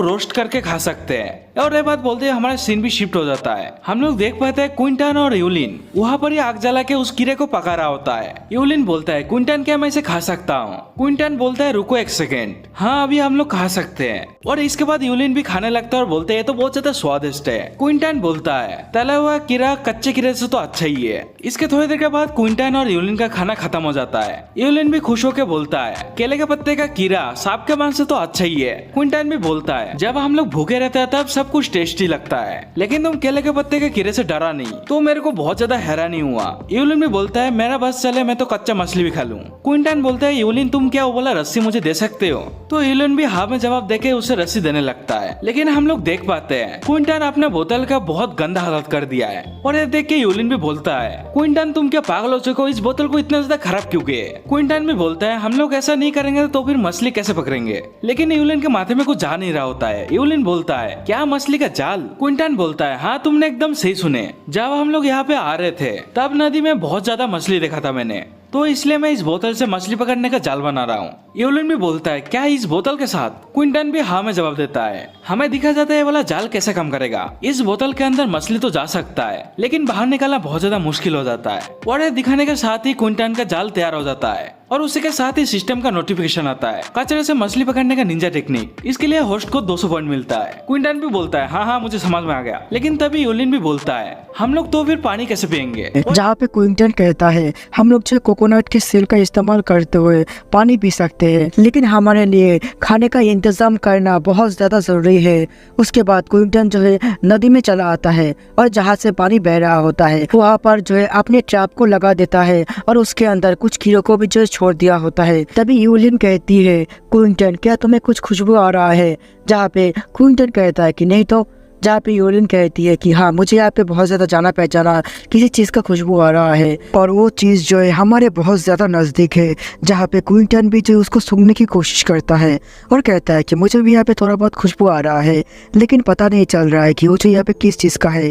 रोस्ट करके खा सकते हैं। और ये बात बोलते हैं हमारा सीन भी शिफ्ट हो जाता है। हम लोग देख पाते हैं क्विंटन और यूलिन वहाँ पर ही आग जला के उस कीड़े को पका रहा होता है। यूलिन बोलता है क्विंटन क्या मैं इसे खा सकता हूँ? क्विंटन बोलता है रुको एक सेकेंड, हाँ अभी हम लोग खा सकते हैं। और इसके बाद यूलिन भी खाने लगता है और बोलते हैं तो बहुत ज्यादा स्वादिष्ट है। क्विंटन बोलता है तला हुआ कीड़ा कच्चे कीड़े से तो अच्छा ही है। इसके थोड़ी देर के बाद क्विंटन और यूलिन का खाना खत्म हो जाता है। यूलिन भी खुश होकर बोलता है केले के पत्ते का कीड़ा सांप के मांस से तो अच्छा ही है। क्विंटन भी बोलता है जब हम लोग भूखे रहते हैं तब सब कुछ टेस्टी लगता है, लेकिन तुम केले के पत्ते के कीड़े से डरा नहीं, तो मेरे को बहुत ज्यादा हैरानी हुआ। यूलिन भी बोलता है मेरा बस चले मैं तो कच्चा मछली भी खा लूं। क्विंटन बोलता है यूलिन तुम क्या वो वाला रस्सी मुझे दे सकते हो? तो यूलिन भी हाँ में जवाब देके उसे रस्सी देने लगता है। लेकिन हम लोग देख पाते हैं क्विंटन अपने बोतल का बहुत गंदा हालत कर दिया है। और ये देख के यूलिन भी बोलता है क्विंटन तुम क्या पागल हो चुके हो, इस बोतल को इतना ज्यादा खराब क्यों किए? क्विंटन भी बोलता है हम लोग ऐसा नहीं करेंगे तो फिर मछली कैसे पकड़ेंगे? लेकिन यूलिन के माथे में कुछ जा नहीं रहा होता है। यूलिन बोलता है क्या मछली का जाल? क्विंटन बोलता है हाँ तुमने एकदम सही सुने, जब हम लोग यहाँ पे आ रहे थे तब नदी में बहुत ज्यादा मछली देखा था मैंने, तो इसलिए मैं इस बोतल से मछली पकड़ने का जाल बना रहा हूँ। यूलिन भी बोलता है क्या इस बोतल के साथ? क्विंटन भी हाँ में जवाब देता है। हमें दिखा जाता है ये वाला जाल कैसे काम करेगा। इस बोतल के अंदर मछली तो जा सकता है लेकिन बाहर निकालना बहुत ज्यादा मुश्किल हो जाता है। और ये दिखाने के साथ ही क्विंटन का जाल तैयार हो जाता है और उसी के साथ ही सिस्टम का नोटिफिकेशन आता है कचरे से मछली पकड़ने का निंजा टेक्निक। इसके लिए होस्ट को 200 पॉइंट मिलता है। क्विंटन भी बोलता है हाँ हाँ मुझे समझ में आ गया। लेकिन तभी यूलिन भी बोलता है हम लोग तो फिर पानी कैसे पियेंगे? जहाँ पे क्विंटन कहता है हम लोग जो कोकोनट के सेल का इस्तेमाल करते हुए पानी पी सकते हैं, लेकिन हमारे लिए खाने का इंतजाम करना बहुत ज्यादा जरूरी है। उसके बाद क्विंटन जो है नदी में चला आता है और जहाँ से पानी बह रहा होता है वहाँ पर जो है अपने ट्रैप को लगा देता है और उसके अंदर कुछ कीड़ों को भी जो छोड़ दिया होता है। तभी यूलिन कहती है क्विंटन क्या तुम्हें कुछ खुशबू आ रहा है? जहाँ पे क्विंटन कहता है कि नहीं, तो जहाँ पे यूलिन कहती है कि हाँ मुझे यहाँ पे बहुत ज़्यादा जाना पहचाना किसी चीज़ का खुशबू आ रहा है और वो चीज़ जो है हमारे बहुत ज़्यादा नज़दीक है। जहाँ पे क्विंटन भी जो उसको सूंघने की कोशिश करता है और कहता है कि मुझे भी यहाँ पे थोड़ा बहुत खुशबू आ रहा है, लेकिन पता नहीं चल रहा है कि वो जो यहाँ पे किस चीज़ का है।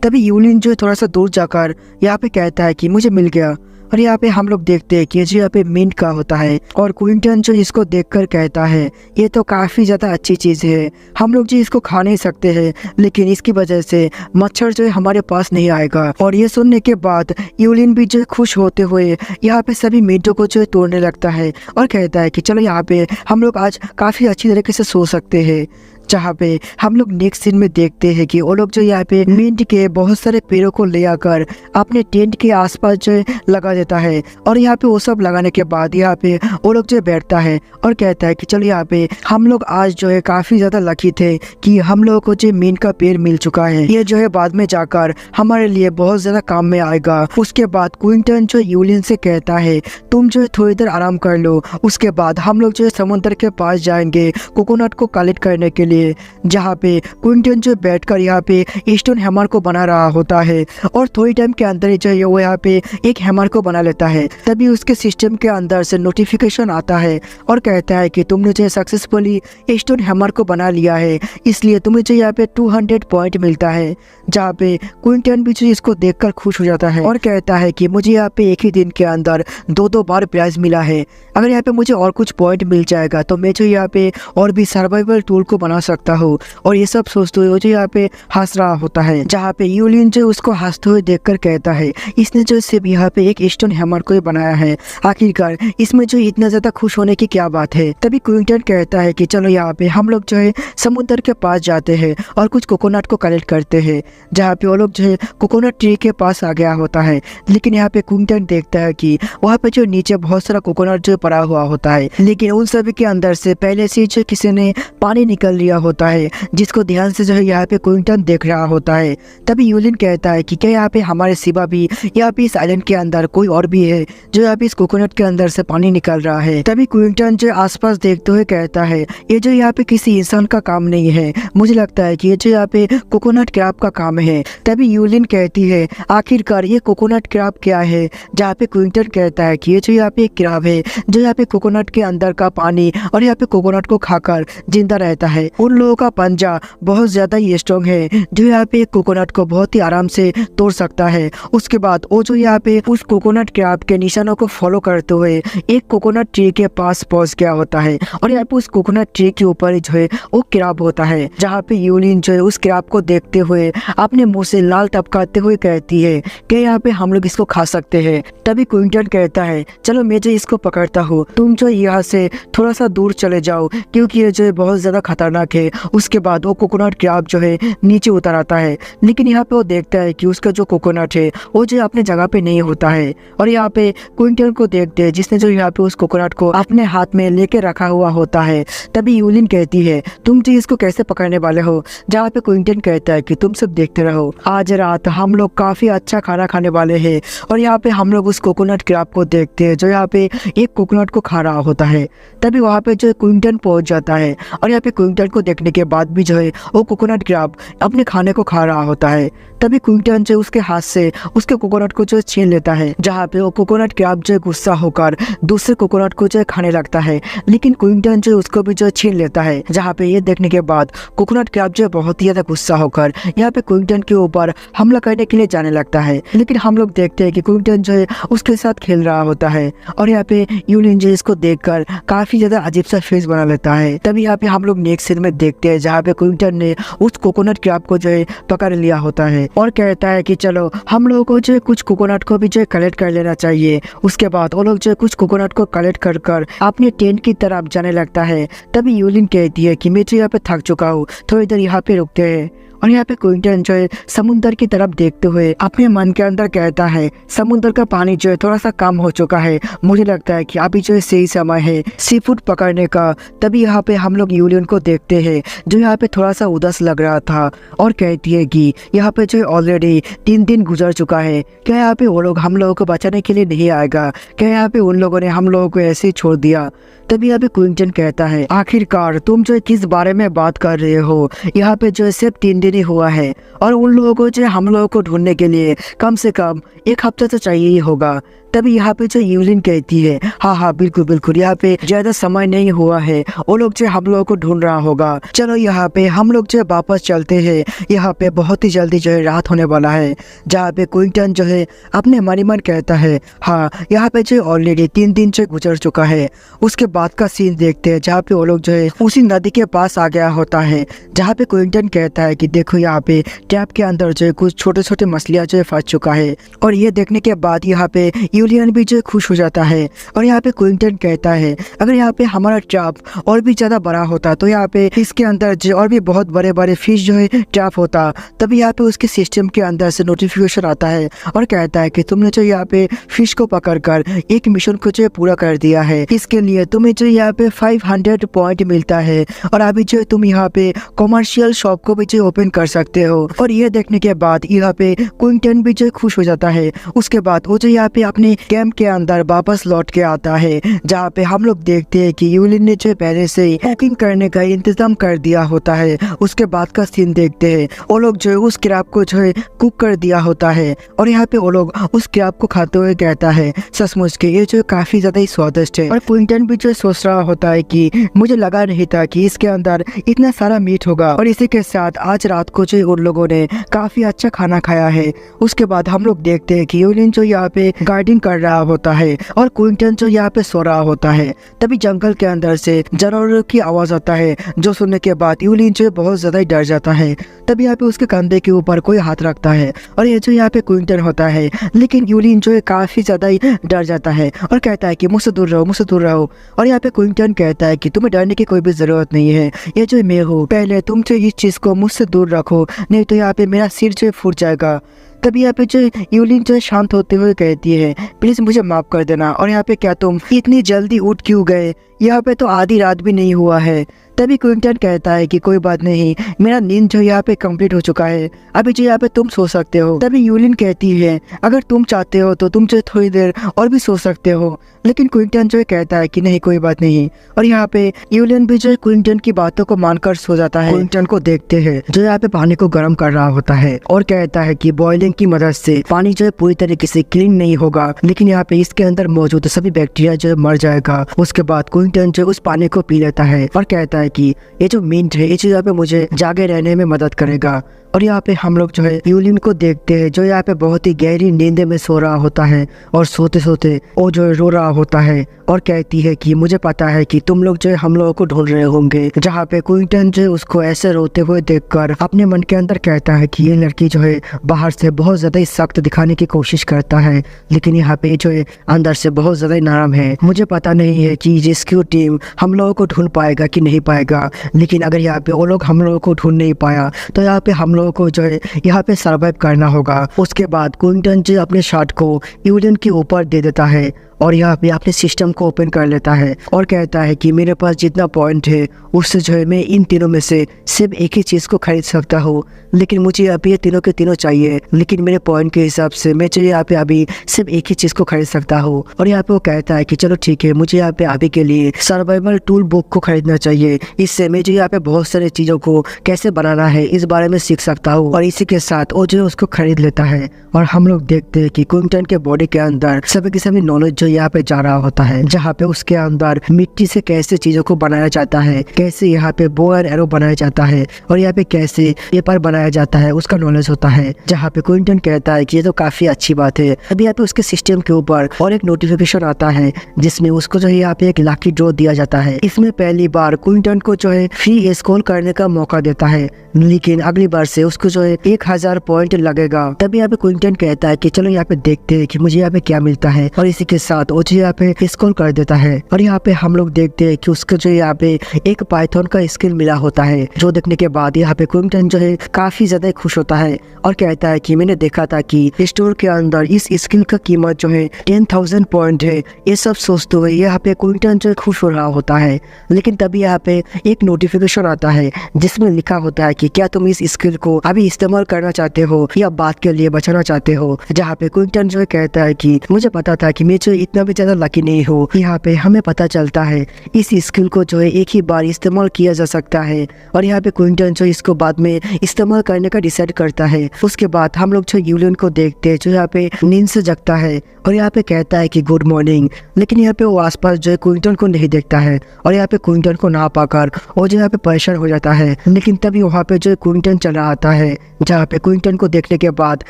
तभी यूलिन जो थोड़ा सा दूर जाकर यहाँ पे कहता है कि मुझे मिल गया। और यहाँ पे हम लोग देखते हैं कि ये जो यहाँ पे मिंट का होता है और क्विंटन जो इसको देखकर कहता है ये तो काफ़ी ज़्यादा अच्छी चीज़ है, हम लोग जी इसको खा नहीं सकते हैं, लेकिन इसकी वजह से मच्छर जो है हमारे पास नहीं आएगा। और ये सुनने के बाद यूलिन भी जो खुश होते हुए यहाँ पे सभी मिंटों को जो है तोड़ने लगता है और कहता है कि चलो यहाँ पे हम लोग आज काफ़ी अच्छी तरीके से सो सकते हैं। जहाँ पे हम लोग नेक्स्ट सीन में देखते हैं कि वो लोग जो यहाँ पे मिंट के बहुत सारे पेड़ों को ले आकर अपने टेंट के आसपास जो लगा देता है। और यहाँ पे वो सब लगाने के बाद यहाँ पे वो लोग जो बैठता है और कहता है कि चलो यहाँ पे हम लोग आज जो है काफी ज्यादा लकी थे कि हम लोगों को जो मीन का पेड़ मिल चुका है। ये जो है बाद में जाकर हमारे लिए बहुत ज्यादा काम में आएगा। उसके बाद क्विंटन जो यूलियन से कहता है तुम जो है थोड़ी देर आराम कर लो, उसके बाद हम लोग जो है समुद्र के पास जाएंगे कोकोनट को कलेक्ट करने के लिए। जहाँ पे क्विंटन जो बैठकर यहाँ पे स्टोन हैमर को बना रहा होता है और थोड़ी टाइम के अंदर ही जो है वो यहाँ पे एक हैमर को बना लेता है। तभी उसके सिस्टम के अंदर से नोटिफिकेशन आता है और कहता है कि तुमने जो सक्सेसफुली स्टोन हैमर को बना लिया है, इसलिए तुम्हें जो यहाँ पे 200 पॉइंट मिलता है। जहाँ पे क्विंटन भी जो इसको देखकर खुश हो जाता है और कहता है कि मुझे यहाँ पे एक ही दिन के अंदर 2 बार प्राइज मिला है। अगर यहाँ पे मुझे और कुछ पॉइंट मिल जाएगा तो मैं जो यहाँ पे और भी सर्वाइवल टूल को बना सकता हूँ। और ये सब सोचते हुए जो यहाँ पे हंस रहा होता है। जहाँ पे यूलियन जो उसको हंसते हुए देखकर कहता है इसने जो सिर्फ यहाँ पे एक स्टोन हैमर को ही बनाया है, आखिरकार इसमें जो इतना ज्यादा खुश होने की क्या बात है। तभी क्विंटन कहता है कि चलो यहाँ पे हम लोग जो है समुद्र के पास जाते हैं और कुछ कोकोनट को कलेक्ट करते हैं। जहाँ पे वो लोग जो है कोकोनट ट्री के पास आ गया होता है, लेकिन यहाँ पे क्विंटन देखता है कि वहाँ पे जो नीचे बहुत सारा कोकोनट जो पड़ा हुआ होता है, लेकिन उन सभी के अंदर से पहले से जो किसी ने पानी निकल लिया होता है, जिसको ध्यान से जो है यहाँ पे क्विंटन देख रहा होता है। तभी यूलियन कहता है कि क्या यहाँ पे हमारे सिवा भी यहाँ पे इस आइलैंड के अंदर कोई और भी है जो यहाँ पे इस कोकोनट के अंदर से पानी निकल रहा है। तभी क्विंटन जो आसपास देखते हुए कहता है ये जो यहाँ पे किसी इंसान का काम नहीं है, मुझे लगता है कि ये जो यहाँ पे कोकोनट क्रैब का काम है। तभी यूलियन कहती है आखिरकार ये कोकोनट क्रैब क्या है। जहाँ पे क्विंटन कहता है कि ये जो यहाँ पे एक क्रैब है जो यहाँ पे कोकोनट के अंदर का पानी और यहाँ पे कोकोनट को खाकर जिंदा रहता है। उन लोगों का पंजा बहुत ज्यादा ही स्ट्रॉन्ग है जो यहाँ पे कोकोनट को बहुत ही आराम से तोड़ सकता है। उसके बाद वो जो यहाँ पे उस कोकोनट क्रैब के निशानों को फॉलो करते हुए एक कोकोनट ट्री के पास पहुंच गया होता है और यहाँ पे उस कोकोनट ट्री के ऊपर जो है वो क्रैब होता है। जहाँ पे यूलियन जो है उस क्रैब को देखते हुए अपने मुंह से लाल टपकाते हुए कहती है कि यहाँ पे हम लोग इसको खा सकते हैं। तभी क्विंटन कहता है चलो मैं जो इसको पकड़ता हूँ, तुम जो यहाँ से थोड़ा सा दूर चले जाओ क्योंकि ये जो है बहुत ज्यादा खतरनाक है। उसके बाद वो कोकोनट क्रैब जो है नीचे उतर आता है, लेकिन यहाँ पे वो देखता है कि उसका जो कोकोनट है वो जो अपने जगह पे नहीं होता है। और यहाँ पे क्विंटन को देखते हैं जिसने जो यहाँ पे उस कोकोनट को अपने हाथ में लेके रखा हुआ होता है। तभी यूलियन कहती है तुम जो इसको कैसे पकड़ने वाले हो। जहाँ पे क्विंटन कहता है कि तुम सब देखते रहो, आज रात हम लोग काफी अच्छा खाना खाने वाले हैं। और यहाँ पे हम लोग उस कोकोनट क्रैब को देखते हैं जो यहाँ पे एक कोकोनट को खा रहा होता है। तभी वहाँ पे जो क्विंटन पहुंच जाता है और यहाँ पे क्विंटन को देखने के बाद भी जो है वो कोकोनट क्रैब अपने खाने को खा रहा होता है। तभी क्विंटन जो उसके हाथ से उसके कोकोनट को जो छीन लेता है। जहाँ पे वो कोकोनट क्रैब जो गुस्सा होकर दूसरे कोकोनट को जो खाने लगता है, लेकिन क्विंटन जो उसको भी जो छीन लेता है। जहाँ पे ये देखने के बाद कोकोनट क्रैब जो बहुत ही ज्यादा गुस्सा होकर यहाँ पे क्विंटन के ऊपर हमला करने के लिए जाने लगता है, लेकिन हम लोग देखते हैं कि क्विंटन जो है उसके साथ खेल रहा होता है। और यहाँ पे यूलियन जो इसको देखकर काफी ज्यादा अजीब सा फेस बना लेता है। तभी यहाँ पे हम लोग नेक्स्ट सीन में देखते हैं जहाँ पे क्विंटन ने उस कोकोनट क्रैब को जो है पकड़ लिया होता है और कहता है कि चलो हम लोगों को जो कुछ कोकोनट को भी जो कलेक्ट कर लेना चाहिए। उसके बाद वो लोग जो कुछ कोकोनट को कलेक्ट कर कर अपने टेंट की तरफ जाने लगता है। तभी यूलियन कहती है कि मैं जो यहाँ पे थक चुका हूँ, थोड़ी देर यहाँ पे रुकते हैं। और यहाँ पे क्विंटन जो है समुद्र की तरफ देखते हुए अपने मन के अंदर कहता है समुद्र का पानी जो है थोड़ा सा कम हो चुका है, मुझे लगता है कि अभी जो है सही समय है सी फूड पकड़ने का। तभी यहाँ पे हम लोग यूलियन को देखते हैं जो यहाँ पे थोड़ा सा उदास लग रहा था और कहती है कि यहाँ पे जो है ऑलरेडी 3 दिन गुजर चुका है, क्या यहाँ पे वो लोग हम लोगों को बचाने के लिए नहीं आएगा, क्या यहाँ पे उन लोगों ने हम लोगों को ऐसे ही छोड़ दिया। तभी यहाँ पे क्विंटन कहता है आखिरकार तुम जो किस बारे में बात कर रहे हो, यहाँ पे जो है सिर्फ 3 दिन ही हुआ है और उन लोगों को जो हम लोगों को ढूंढने के लिए कम से कम 1 हफ्ता तो चाहिए ही होगा। तभी यहाँ पे जो यूलियन कहती है हाँ बिल्कुल बिल्कुल, यहाँ पे ज्यादा समय नहीं हुआ है, वो लोग जो हम लोगों को ढूंढ रहा होगा। चलो यहाँ पे हम लोग जो वापस चलते हैं, यहाँ पे बहुत ही जल्दी जो है रात होने वाला है। जहाँ पे क्विंटन जो है अपने मन ही मन कहता है हाँ यहाँ पे जो ऑलरेडी 3 दिन जो गुजर चुका है। उसके बाद का सीन देखते हैं जहाँ पे वो लोग जो है उसी नदी के पास आ गया होता है। जहाँ पे क्विंटन कहता है कि देखो यहाँ पे टैप के अंदर जो है कुछ छोटे छोटे मछलियाँ जो है फंस चुका है। और ये देखने के बाद यहाँ पे यूलियन भी जो है खुश हो जाता है। और यहाँ पे क्विंटन कहता है अगर यहाँ पे हमारा ट्रैप और भी ज्यादा बड़ा होता तो यहाँ पे इसके अंदर जो और भी बहुत बड़े बड़े फिश जो है ट्रैप होता। तभी यहाँ पे उसके सिस्टम के अंदर से नोटिफिकेशन आता है और कहता है कि तुमने जो यहाँ पे फिश को पकड़कर एक मिशन को जो है पूरा कर दिया है, इसके लिए तुम्हें जो यहाँ पे 500 पॉइंट मिलता है और अभी जो तुम यहाँ पे कॉमर्शियल शॉप को भी जो ओपन कर सकते हो। और ये देखने के बाद यहाँ पे क्विंटन भी जो खुश हो जाता है। उसके बाद वो जो यहाँ पे अपने कैंप के अंदर वापस लौट के आता है, जहाँ पे हम लोग देखते हैं कि यूलिन ने जो पहले से ही कुकिंग करने का इंतजाम कर दिया होता है। उसके बाद का सीन देखते हैं, वो लोग जो है उस क्रैब को जो है कुक कर दिया होता है और यहाँ पे वो लोग उस क्रैब को खाते हुए कहता है सचमुच के ये जो काफी ज्यादा ही स्वादिष्ट है। और क्विंटन भी जो सोच रहा होता है कि मुझे लगा नहीं था कि इसके अंदर इतना सारा मीट होगा। और इसी के साथ आज रात को जो उन लोगों ने काफी अच्छा खाना खाया है। उसके बाद हम लोग देखते हैं कि यूलिन जो यहाँ पे गार्डिंग कर रहा होता है और क्विंटन जो यहाँ पे सो रहा होता है। तभी जंगल के अंदर से जानवरों की आवाज आता है, जो सुनने के बाद यूलिन जो बहुत ज्यादा ही डर जाता है। तभी यहाँ पे उसके कंधे के ऊपर कोई हाथ रखता है और ये जो यहाँ पे क्विंटन होता है, लेकिन यूलिन जो है काफी ज्यादा ही डर जाता है और कहता है कि मुझसे दूर रहो, मुझसे दूर रहो। और यहाँ पे क्विंटन कहता है कि तुम्हें डरने की कोई भी जरूरत नहीं है, ये जो मैं हूँ, पहले तुम जो इस चीज को मुझसे दूर रखो, नहीं तो यहाँ पे मेरा सिर जो फूट जाएगा। तभी यहाँ पे जो यूलिन जो शांत होते हुए कहती है प्लीज मुझे माफ कर देना। और यहाँ पे क्या तुम इतनी जल्दी उठ क्यों गए, यहाँ पे तो आधी रात भी नहीं हुआ है। तभी क्विंटन कहता है कि कोई बात नहीं, मेरा नींद जो यहाँ पे कंप्लीट हो चुका है, अभी जो यहाँ पे तुम सो सकते हो। तभी यूलिन कहती है अगर तुम चाहते हो तो तुम जो थोड़ी देर और भी सो सकते हो, लेकिन क्विंटन जो कहता है कि नहीं कोई बात नहीं। और यहाँ पे यूलिन भी जो क्विंटन की बातों को मानकर सो जाता है। क्विंटन को देखते हैं जो यहाँ पे पानी को गर्म कर रहा होता है और कहता है कि बॉइलिंग की मदद से पानी जो है पूरी तरीके से क्लीन नहीं होगा, लेकिन यहाँ पे इसके अंदर मौजूद सभी बैक्टीरिया जो मर जाएगा। उसके बाद क्विंटन जो उस पानी को पी लेता है और कहता है कि ये जो मिंट है ये चीज यहाँ पे मुझे जागे रहने में मदद करेगा। और यहाँ पे हम लोग जो है यूलिन को देखते हैं जो यहाँ पे बहुत ही गहरी नींद में सो रहा होता है और सोते सोते वो जो रो रहा होता है और कहती है कि मुझे पता है कि तुम लोग जो है हम लोगों को ढूंढ रहे होंगे। जहाँ पे क्विंटन जो उसको ऐसे रोते हुए देखकर अपने मन के अंदर कहता है कि ये लड़की जो है बाहर से बहुत ज्यादा ही सख्त दिखाने की कोशिश करता है, लेकिन यहाँ पे जो है अंदर से बहुत ज्यादा ही नरम है। मुझे पता नहीं है कि रेस्क्यू टीम हम लोगों को ढूंढ पाएगा कि नहीं पाएगा, लेकिन अगर यहाँ पे वो लोग हम लोगों को ढूंढ नहीं पाया तो यहाँ पे हम लोगों को जो है यहाँ पे सर्वाइव करना होगा। उसके बाद क्विंटन जो अपने शॉट को यूलिन के ऊपर दे देता है और यहाँ पे अपने सिस्टम को ओपन कर लेता है और कहता है कि मेरे पास जितना पॉइंट है उससे जो है मैं इन तीनों में से सिर्फ एक ही चीज को खरीद सकता हूँ, लेकिन मुझे अभी ये तीनों के तीनों चाहिए, लेकिन मेरे पॉइंट के हिसाब से मैं जो यहाँ पे अभी सिर्फ एक ही चीज को खरीद सकता हूँ। और यहाँ पे वो कहता है कि चलो ठीक है, मुझे यहाँ पे अभी के लिए सर्वाइवल टूल बुक को खरीदना चाहिए, इससे मैं जो यहाँ पे बहुत सारी चीजों को कैसे बनाना है इस बारे में सीख सकता हूँ। और इसी के साथ वो जो है उसको खरीद लेता है और हम लोग देखते हैं कि क्विंटन के बॉडी के अंदर सभी की सभी नॉलेज जो यहाँ पे जा रहा होता है, जहाँ पे उसके अंदर मिट्टी से कैसे चीजों को बनाया जाता है, कैसे यहाँ पे बो एंड एरो बनाया जाता है और यहाँ पे कैसे पेपर बनाया जाता है उसका नॉलेज होता है। जहाँ पे क्विंटन कहता है कि ये तो काफी अच्छी बात है। अभी यहाँ पे उसके सिस्टम के ऊपर और एक नोटिफिकेशन आता है जिसमें उसको जो है यहाँ पे एक लकी ड्रॉ दिया जाता है। इसमें पहली बार क्विंटन को जो है फ्री स्क्रॉल करने का मौका देता है, लेकिन अगली बार से उसको जो है 1000 पॉइंट लगेगा। तभी यहाँ पे क्विंटन कहता है कि चलो यहाँ पे देखते हैं कि मुझे यहाँ पे क्या मिलता है, और इसी के साथ वो जो यहाँ पे स्क्रॉल कर देता है। और यहाँ पे हम लोग देखते हैं कि उसको जो यहाँ पे एक पाइथन का स्किल मिला होता है, जो देखने के बाद यहाँ पे क्विंटन जो है काफी ज्यादा खुश होता है और कहता है कि मैंने देखा था कि स्टोर के अंदर इस स्किल का कीमत जो है 10,000 पॉइंट है। ये सब सोचते हुए यहाँ पे क्विंटन जो खुश हो रहा होता है, लेकिन तभी यहाँ पे एक नोटिफिकेशन आता है जिसमें लिखा होता है कि क्या तुम इस स्किल को अभी इस्तेमाल करना चाहते हो या बात के लिए बचाना चाहते हो। जहाँ पे क्विंटन जो कहता है कि मुझे पता था कि मैं जो इतना भी ज्यादा लकी नहीं हूँ। यहाँ पे हमें पता चलता है इस स्किल को जो है एक ही बार इस्तेमाल किया जा सकता है, और यहाँ पे क्विंटन जो इसको बाद में इस्तेमाल करने का डिसाइड करता है। उसके बाद हम लोग जो यूलियन को देखते हैं जो यहाँ पे नींद से जगता है और यहाँ पे कहता है कि गुड मॉर्निंग, लेकिन यहाँ पे वो आसपास जो है क्विंटन को नहीं देखता है और यहाँ पे क्विंटन को ना पाकर वो जो यहाँ पे परेशान हो जाता है। लेकिन तभी वहाँ पे जो क्विंटन चला आता है, जहाँ पे क्विंटन को देखने के बाद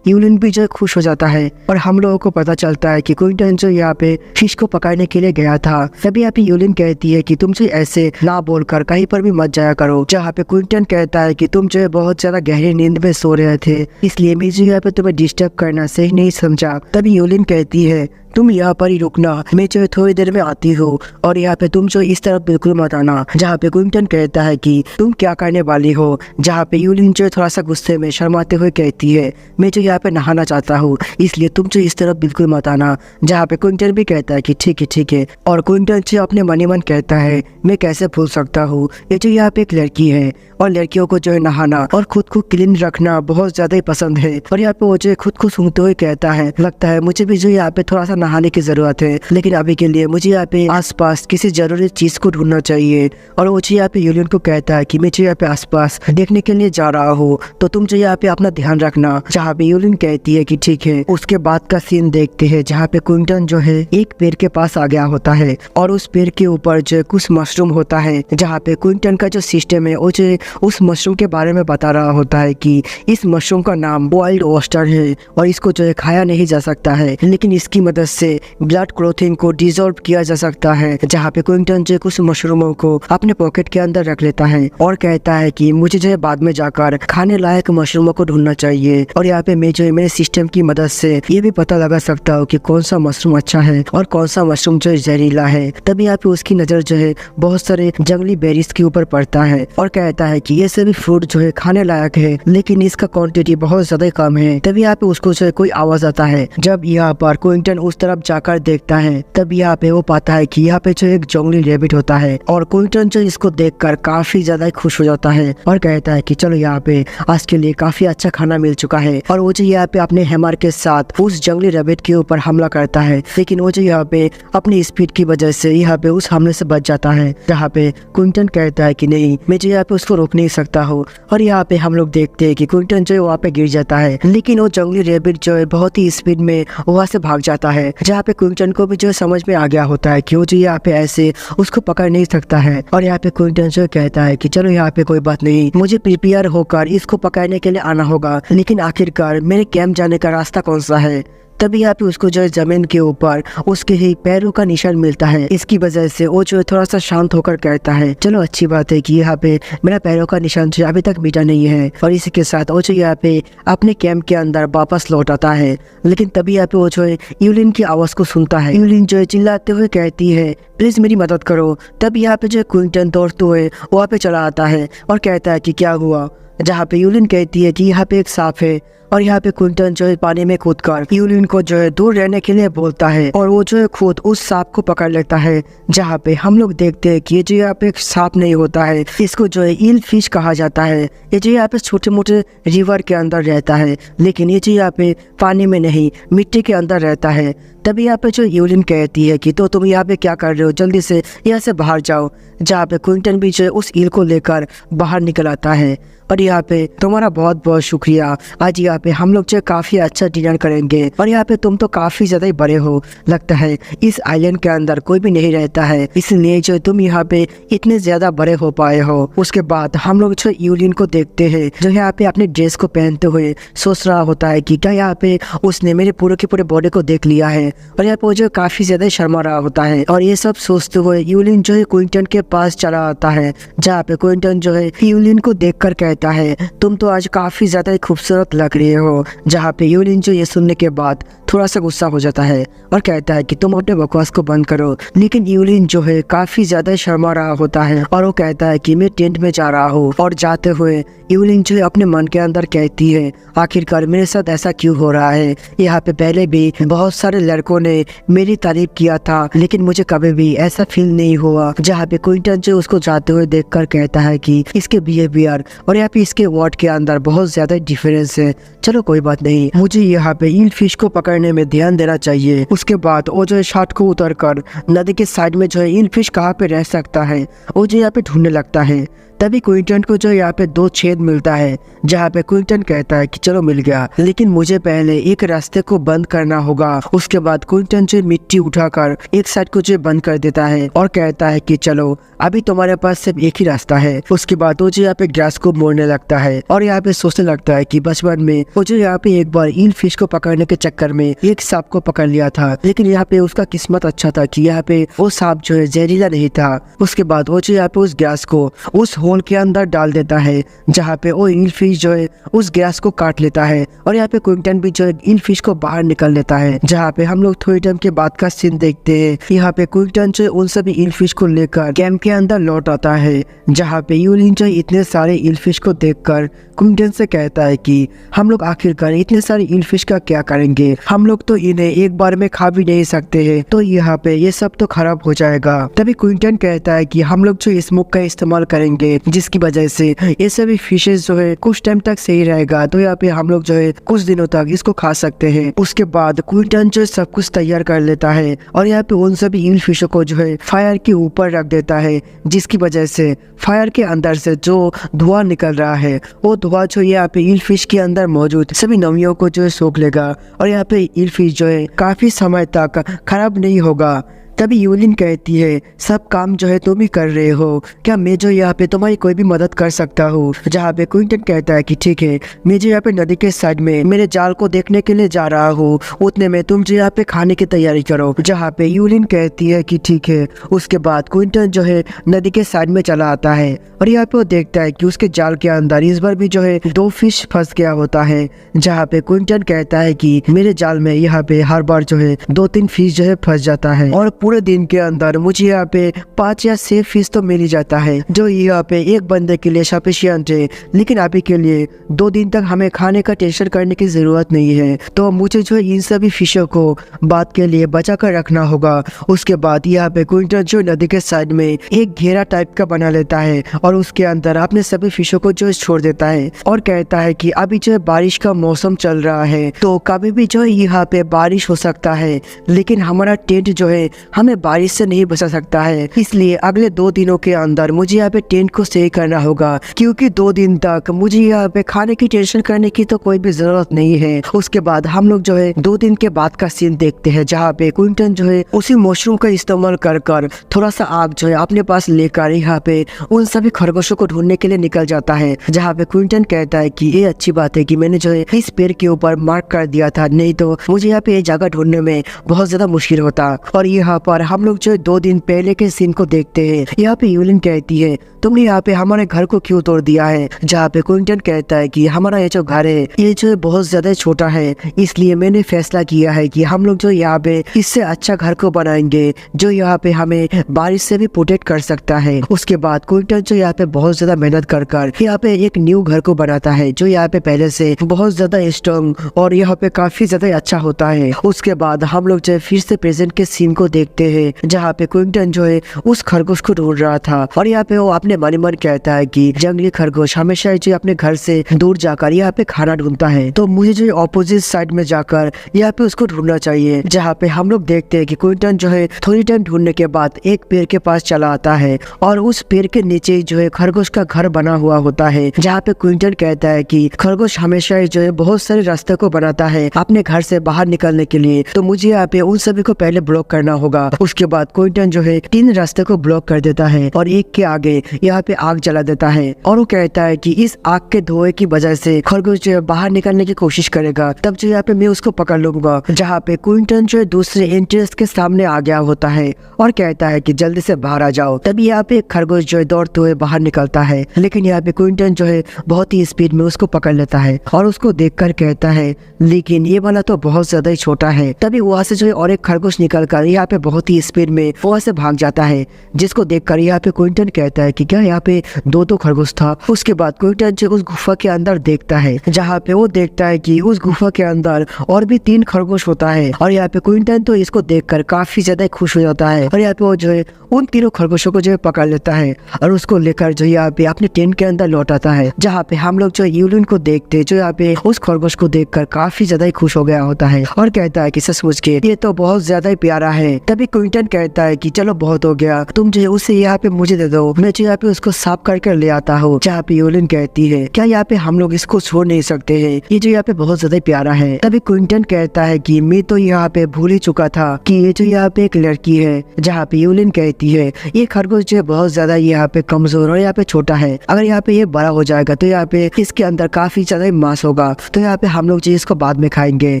यूलियन भी जो खुश हो जाता है और हम लोगों को पता चलता है कि क्विंटन जो यहाँ पे फिश को पकड़ने के लिए गया था। तभी यहाँ पे यूलियन कहती है कि तुम जो ऐसे ना बोलकर कहीं पर भी मत जाया करो। जहाँ पे क्विंटन कहता है कि तुम जो है बहुत ज्यादा गहरी नींद में सो रहे थे, इसलिए मैं जो यहाँ पे तुम्हें डिस्टर्ब करना सही नहीं समझा। तभी यूलियन कहती है तुम यहाँ पर ही रुकना, मैं जो है थोड़ी देर में आती हूँ, और यहाँ पे तुम जो इस तरफ बिल्कुल मत आना। जहाँ पे क्विंटन कहता है कि तुम क्या करने वाली हो, जहाँ पे यूलिन जो थोड़ा सा गुस्से में शर्माते हुए कहती है मैं जो यहाँ पे नहाना चाहता हूँ, इसलिए तुम जो इस तरफ बिल्कुल मत आना। जहाँ पे क्विंटन भी कहता है कि ठीक है, और क्विंटन जो अपने मन ही मन कहता है मैं कैसे भूल सकता हूँ, ये जो यहाँ पे एक लड़की है और लड़कियों को जो है नहाना और खुद को क्लीन रखना बहुत ज्यादा ही पसंद है। और यहाँ पे वो जो खुद को सूंघते हुए कहता है लगता है मुझे भी जो यहाँ पे थोड़ा सा नहाने की जरूरत है, लेकिन अभी के लिए मुझे यहाँ पे आसपास किसी जरूरी चीज को ढूंढना चाहिए। और वो जो यहाँ पे यूलियन को कहता है कि मैं जो यहाँ पे आसपास देखने के लिए जा रहा हूँ, तो तुम जो यहाँ पे अपना ध्यान रखना। जहाँ पे यूलियन कहती है कि ठीक है। उसके बाद का सीन देखते हैं जहाँ पे क्विंटन जो है एक पेड़ के पास आ गया होता है और उस पेड़ के ऊपर जो कुछ मशरूम होता है। जहाँ पे क्विंटन का जो सिस्टम है वो जो उस मशरूम के बारे में बता रहा होता है कि इस मशरूम का नाम वाइल्ड ऑयस्टर है और इसको जो है खाया नहीं जा सकता है, लेकिन इसकी मदद से ब्लड क्लॉथिंग को डिसॉल्व किया जा सकता है। जहाँ पे क्विंटन जो कुछ मशरूमों को अपने पॉकेट के अंदर रख लेता है और कहता है कि मुझे जो है बाद में जाकर खाने लायक मशरूमों को ढूंढना चाहिए। और यहाँ पे मैं जो है मेरे सिस्टम की मदद से ये भी पता लगा सकता हूँ कि कौन सा मशरूम अच्छा है और कौन सा मशरूम जो है जहरीला है। तभी यहाँ पे उसकी नजर जो है बहुत सारे जंगली बेरीज के ऊपर पड़ता है और कहता है कि ये सभी फ्रूट जो है खाने लायक है, लेकिन इसका क्वांटिटी बहुत ज्यादा कम है। तभी यहाँ पे उसको जो है कोई आवाज आता है। जब यहाँ पर क्विंटन उस तरफ जाकर देखता है तब यहाँ पे वो पाता है कि यहाँ पे जो एक जंगली रैबिट होता है और क्विंटन जो इसको देखकर काफी ज्यादा खुश हो जाता है और कहता है कि चलो यहाँ पे आज के लिए काफी अच्छा खाना मिल चुका है। और वो जो यहाँ पे अपने हैमर के साथ उस जंगली रैबिट के ऊपर हमला करता है, लेकिन वो जो यहाँ पे अपनी स्पीड की वजह से यहाँ पे उस हमले से बच जाता है। जहाँ पे क्विंटन कहता है कि नहीं, मैं जो यहाँ पे उसको रोक नहीं सकता हूँ। और यहाँ पे हम लोग देखते हैं कि क्विंटन जो है वहाँ पे गिर जाता है, लेकिन वो जंगली रैबिट जो है बहुत ही स्पीड में वहाँ से भाग जाता है। जहाँ पे क्विंटन को भी जो समझ में आ गया होता है कि वो जो यहाँ पे ऐसे उसको पकड़ नहीं सकता है। और यहाँ पे क्विंटन जो कहता है कि चलो यहाँ पे कोई बात नहीं, मुझे प्रिपेयर होकर इसको पकड़ने के लिए आना होगा, लेकिन आखिरकार मेरे कैंप जाने का रास्ता कौन सा है। तभी यहाँ पे उसको जो है जमीन के ऊपर उसके ही पैरों का निशान मिलता है। इसकी वजह से वो जो है थोड़ा सा शांत होकर कहता है चलो अच्छी बात है कि यहाँ पे मेरा पैरों का निशान जो अभी तक मिटा नहीं है। और इसी के साथ वो जो यहाँ पे अपने कैंप के अंदर वापस लौट आता है। लेकिन तभी यहाँ पे वो जो है यूलिन की आवाज को सुनता है। यूलिन जो है चिल्लाते हुए कहती है प्लीज मेरी मदद करो। तब यहाँ पे जो है क्विंटन दौड़ते हुए वहाँ पे चला आता है और कहता है कि क्या हुआ। जहाँ पे यूलिन कहती है कि यहाँ पे एक सांप है और यहाँ पे क्विंटन जो है पानी में कूदकर यूलिन को जो है दूर रहने के लिए बोलता है और वो जो है खुद उस सांप को पकड़ लेता है। जहाँ पे हम लोग देखते हैं कि ये जो यहाँ पे एक सांप नहीं होता है, इसको जो है ईल फिश कहा जाता है। ये जो यहाँ पे छोटे मोटे रिवर के अंदर रहता है, लेकिन ये जो यहाँ पे पानी में नहीं मिट्टी के अंदर रहता है। तभी यहाँ पे जो यूलिन कहती है कि तो तुम यहाँ पे क्या कर रहे हो, जल्दी से यहाँ से बाहर जाओ। जहाँ पे क्विंटन भी जो है उस ईल को लेकर बाहर निकल आता है। और यहाँ पे तुम्हारा बहुत बहुत शुक्रिया, आज यहाँ पे हम लोग जो काफी अच्छा डिनर करेंगे। और यहाँ पे तुम तो काफी ज्यादा ही बड़े हो, लगता है इस आइलैंड के अंदर कोई भी नहीं रहता है, इसलिए जो तुम यहाँ पे इतने ज्यादा बड़े हो पाए हो। उसके बाद हम लोग जो यूलिन को देखते हैं जो यहाँ पे अपने ड्रेस को पहनते हुए सोच रहा होता है कि क्या यहाँ पे उसने मेरे पूरे के पूरे बॉडी को देख लिया है। और यहाँ पे जो काफी ज्यादा शर्मा रहा होता है। और ये सब सोचते हुए यूलिन जो है क्विंटन के पास चला आता है। जहाँ पे क्विंटन जो है यूलिन को देखकर कहता है तुम तो आज काफी ज्यादा खूबसूरत लग रही हो। जहाँ पे यूलिन जो ये सुनने के बाद थोड़ा सा गुस्सा हो जाता है और कहता है कि तुम अपने बकवास को बंद करो। लेकिन यूलिन जो है काफी ज्यादा शर्मा रहा होता है और वो कहता है कि मैं टेंट में जा रहा हूँ। और जाते हुए यूलिन जो है अपने मन के अंदर कहती है आखिरकार मेरे साथ ऐसा क्यों हो रहा है। यहाँ पे पहले भी बहुत सारे लड़कों ने मेरी तारीफ किया था, लेकिन मुझे कभी भी ऐसा फील नहीं हुआ। जहाँ पे क्विंटन जो उसको जाते हुए देखकर कहता है कि इसके बिहेवियर और यहाँ पे इसके वर्ड के अंदर बहुत ज्यादा डिफरेंस है। चलो कोई बात नहीं, मुझे यहाँ पे ईल फिश को पकड़ने में ध्यान देना चाहिए। उसके बाद वो जो है शार्ट को उतरकर नदी के साइड में जो है ईल फिश कहाँ पे रह सकता है वो जो यहाँ पे ढूंढने लगता है। तभी क्विंटन को जो यहाँ पे 2 छेद मिलता है। जहाँ पे क्विंटन कहता है कि चलो मिल गया, लेकिन मुझे पहले एक रास्ते को बंद करना होगा। उसके बाद क्विंटन जो मिट्टी उठाकर एक साइड को जो बंद कर देता है और कहता है कि चलो अभी तुम्हारे पास सिर्फ एक ही रास्ता है। उसके बाद वो जो यहाँ पे ग्रास को मोड़ने लगता है और यहाँ पे सोचने लगता है कि बचपन में वो जो यहाँ पे एक बार ईल फिश को पकड़ने के चक्कर में एक सांप को पकड़ लिया था, लेकिन यहाँ पे उसका किस्मत अच्छा था कि यहाँ पे वो सांप जो है जहरीला नहीं था। उसके बाद वो जो यहाँ पे उस ग्रास को उस होल के अंदर डाल देता है, जहाँ पे वो ईल फिश जो है उस गैस को काट लेता है और यहाँ पे क्विंटन भी जो है ईल फिश को बाहर निकल लेता है। जहाँ पे हम लोग थोड़ी टाइम के बाद का सीन देखते हैं। यहाँ पे क्विंटन जो है उन सभी ईल फिश को लेकर कैंप के अंदर लौट आता है, जहाँ पे यूलिन जो इतने सारे ईल फिश को देखकर क्विंटन से कहता है कि हम लोग आखिरकार इतने सारे ईल फिश का क्या करेंगे, हम लोग तो इन्हें एक बार में खा भी नहीं सकते हैं, तो यहाँ पे ये सब तो खराब हो जाएगा। तभी क्विंटन कहता है कि हम लोग जो स्मोक का इस्तेमाल करेंगे, जिसकी वजह से ये सभी फिशेस जो है कुछ टाइम तक सही रहेगा, तो यहाँ पे हम लोग जो है कुछ दिनों तक इसको खा सकते हैं। उसके बाद क्विंटन जो सब कुछ तैयार कर लेता है और यहाँ पे उन सभी ईल फिशों को जो है फायर के ऊपर रख देता है, जिसकी वजह से फायर के अंदर से जो धुआं निकल रहा है वो धुआं जो यहाँ पे ईल फिश के अंदर मौजूद सभी नमियों को जो है सोख लेगा और यहाँ पे ईल फिश जो है काफी समय तक खराब नहीं होगा। तभी यूलिन कहती है सब काम जो है तुम ही कर रहे हो, क्या मैं जो यहाँ पे तुम्हारी कोई भी मदद कर सकता हूँ। जहाँ पे क्विंटन कहता है कि ठीक है, मैं जो यहाँ पे नदी के साइड में मेरे जाल को देखने के लिए जा रहा हूँ, उतने में तुम जो यहाँ पे खाने की तैयारी करो। जहाँ पे यूलिन कहती है कि ठीक है। उसके बाद क्विंटन जो है नदी के साइड में चला आता है और यहाँ पे वो देखता है कि उसके जाल के अंदर इस बार भी जो है 2 फिश फंस गया होता है। जहाँ पे क्विंटन कहता है कि मेरे जाल में यहाँ पे हर बार जो है 2-3 फिश जो है फंस जाता है और पूरे दिन के अंदर मुझे यहाँ पे 5 या 6 फिश तो मिल ही जाता है, जो यहाँ पे एक बंदे के लिए सफिशिएंट है। लेकिन अभी के लिए 2 दिन तक हमें खाने का टेंशन करने की जरूरत नहीं है, तो मुझे जो इन सभी फिशों को बाद के लिए बचा कर रखना होगा। उसके बाद यहाँ पे क्विंटन जो नदी के साइड में एक घेरा टाइप का बना लेता है और उसके अंदर अपने सभी फिशों को जो छोड़ देता है और कहता है कि अभी जो बारिश का मौसम चल रहा है, तो कभी भी जो यहाँ पे बारिश हो सकता है, लेकिन हमारा टेंट जो है हमें बारिश से नहीं बचा सकता है। इसलिए अगले 2 दिनों के अंदर मुझे यहाँ पे टेंट को सही करना होगा, क्योंकि 2 दिन तक मुझे यहाँ पे खाने की टेंशन करने की तो कोई भी जरूरत नहीं है। उसके बाद हम लोग जो है 2 दिन के बाद का सीन देखते हैं, जहाँ पे क्विंटन जो है उसी मशरूम का इस्तेमाल कर थोड़ा सा आग जो है अपने पास लेकर यहाँ पे उन सभी खरगोशों को ढूंढने के लिए निकल जाता है। जहाँ पे क्विंटन कहता है कि ये अच्छी बात है कि मैंने जो है इस पेड़ के ऊपर मार्क कर दिया था, नहीं तो मुझे यहाँ पे ये जगह ढूंढने में बहुत ज्यादा मुश्किल होता। और यहाँ पर हम लोग जो 2 दिन पहले के सीन को देखते हैं। यहाँ पे यूलिन कहती है तुमने यहाँ पे हमारे घर को क्यों तोड़ दिया है। जहाँ पे क्विंटन कहता है कि हमारा ये जो घर है ये जो बहुत ज्यादा छोटा है, इसलिए मैंने फैसला किया है कि हम लोग जो यहाँ पे इससे अच्छा घर को बनाएंगे, जो यहाँ पे हमें बारिश से भी प्रोटेक्ट कर सकता है। उसके बाद क्विंटन जो यहाँ पे बहुत ज्यादा मेहनत कर यहाँ पे एक न्यू घर को बनाता है, जो यहाँ पे पहले से बहुत ज्यादा स्ट्रॉन्ग और यहाँ पे काफी ज्यादा अच्छा होता है। उसके बाद हम लोग जो फिर से प्रेजेंट के सीन को देखते हैं, जहाँ पे क्विंटन जो है उस खरगोश को ढूंढ रहा था और यहाँ पे वो अपने मन मन कहता है कि जंगली खरगोश हमेशा जो अपने घर से दूर जाकर यहाँ पे खाना ढूंढता है, तो मुझे जो ऑपोजिट साइड में जाकर यहाँ पे उसको ढूंढना चाहिए। जहाँ पे हम लोग देखते हैं कि क्विंटन जो है थोड़ी टाइम ढूंढने के बाद एक पेड़ के पास चला आता है और उस पेड़ के नीचे जो है खरगोश का घर बना हुआ होता है। जहाँ पे क्विंटन कहता है कि खरगोश हमेशा जो है बहुत सारे रास्ते को बनाता है अपने घर से बाहर निकलने के लिए, तो मुझे यहाँ पे उन सभी को पहले ब्लॉक करना होगा। उसके बाद क्विंटन जो है 3 रास्ते को ब्लॉक कर देता है और एक के आगे यहाँ पे आग जला देता है और वो कहता है कि इस आग के धुएं की वजह से खरगोश जो है बाहर निकलने की कोशिश करेगा, तब जो यहाँ पे मैं उसको पकड़ लूंगा। जहाँ पे क्विंटन जो है दूसरे एंट्रेंस के सामने आ गया होता है और कहता है कि जल्दी से बाहर आ जाओ। तभी यहाँ पे खरगोश जो है दौड़ते हुए बाहर निकलता है, लेकिन यहाँ पे क्विंटन जो है बहुत ही स्पीड में उसको पकड़ लेता है और उसको देखकर कहता है लेकिन ये वाला तो बहुत ज्यादा ही छोटा है। तभी वहाँ से जो है और एक खरगोश निकल कर यहाँ पे बहुत ही स्पीड में वहाँ से भाग जाता है, जिसको देखकर यहाँ पे क्विंटन कहता है कि क्या यहाँ पे 2 खरगोश था। उसके बाद क्विंटन जो उस गुफा के अंदर देखता है, जहाँ पे वो देखता है कि उस गुफा के अंदर और भी 3 खरगोश होता है और यहाँ पे क्विंटन तो इसको देखकर काफी ज्यादा खुश हो जाता है और यहाँ पे वो जो है उन 3 खरगोशों को जो है पकड़ लेता है और उसको लेकर जो यहाँ पे अपने टेंट के अंदर लौट आता है। जहाँ पे हम लोग जो यूलिन को देखते जो यहाँ पे उस खरगोश को देखकर काफी ज्यादा ही खुश हो गया होता है और कहता है कि सचमुच के ये तो बहुत ज्यादा ही प्यारा है। तभी क्विंटन कहता है कि चलो बहुत हो गया, तुम जो है उसे यहाँ पे मुझे दे दो, मैं जो यहाँ पे उसको साफ करके ले आता हूँ। जहाँ पे यूलिन कहती है क्या यहाँ पे हम लोग इसको छोड़ नहीं सकते हैं, ये जो यहाँ पे बहुत ज्यादा प्यारा है। तभी क्विंटन कहता है कि मैं तो यहाँ पे भूल ही चुका था कि ये जो यहाँ पे एक लड़की है। जहाँ पे यूलिन कहती है ये खरगोश जो है बहुत ज्यादा यहाँ पे कमजोर और यहाँ पे छोटा है, अगर यहाँ पे ये बड़ा हो जाएगा तो यहाँ पे इसके अंदर काफी ज्यादा मांस होगा, तो यहाँ पे हम लोग जो इसको बाद में खाएंगे।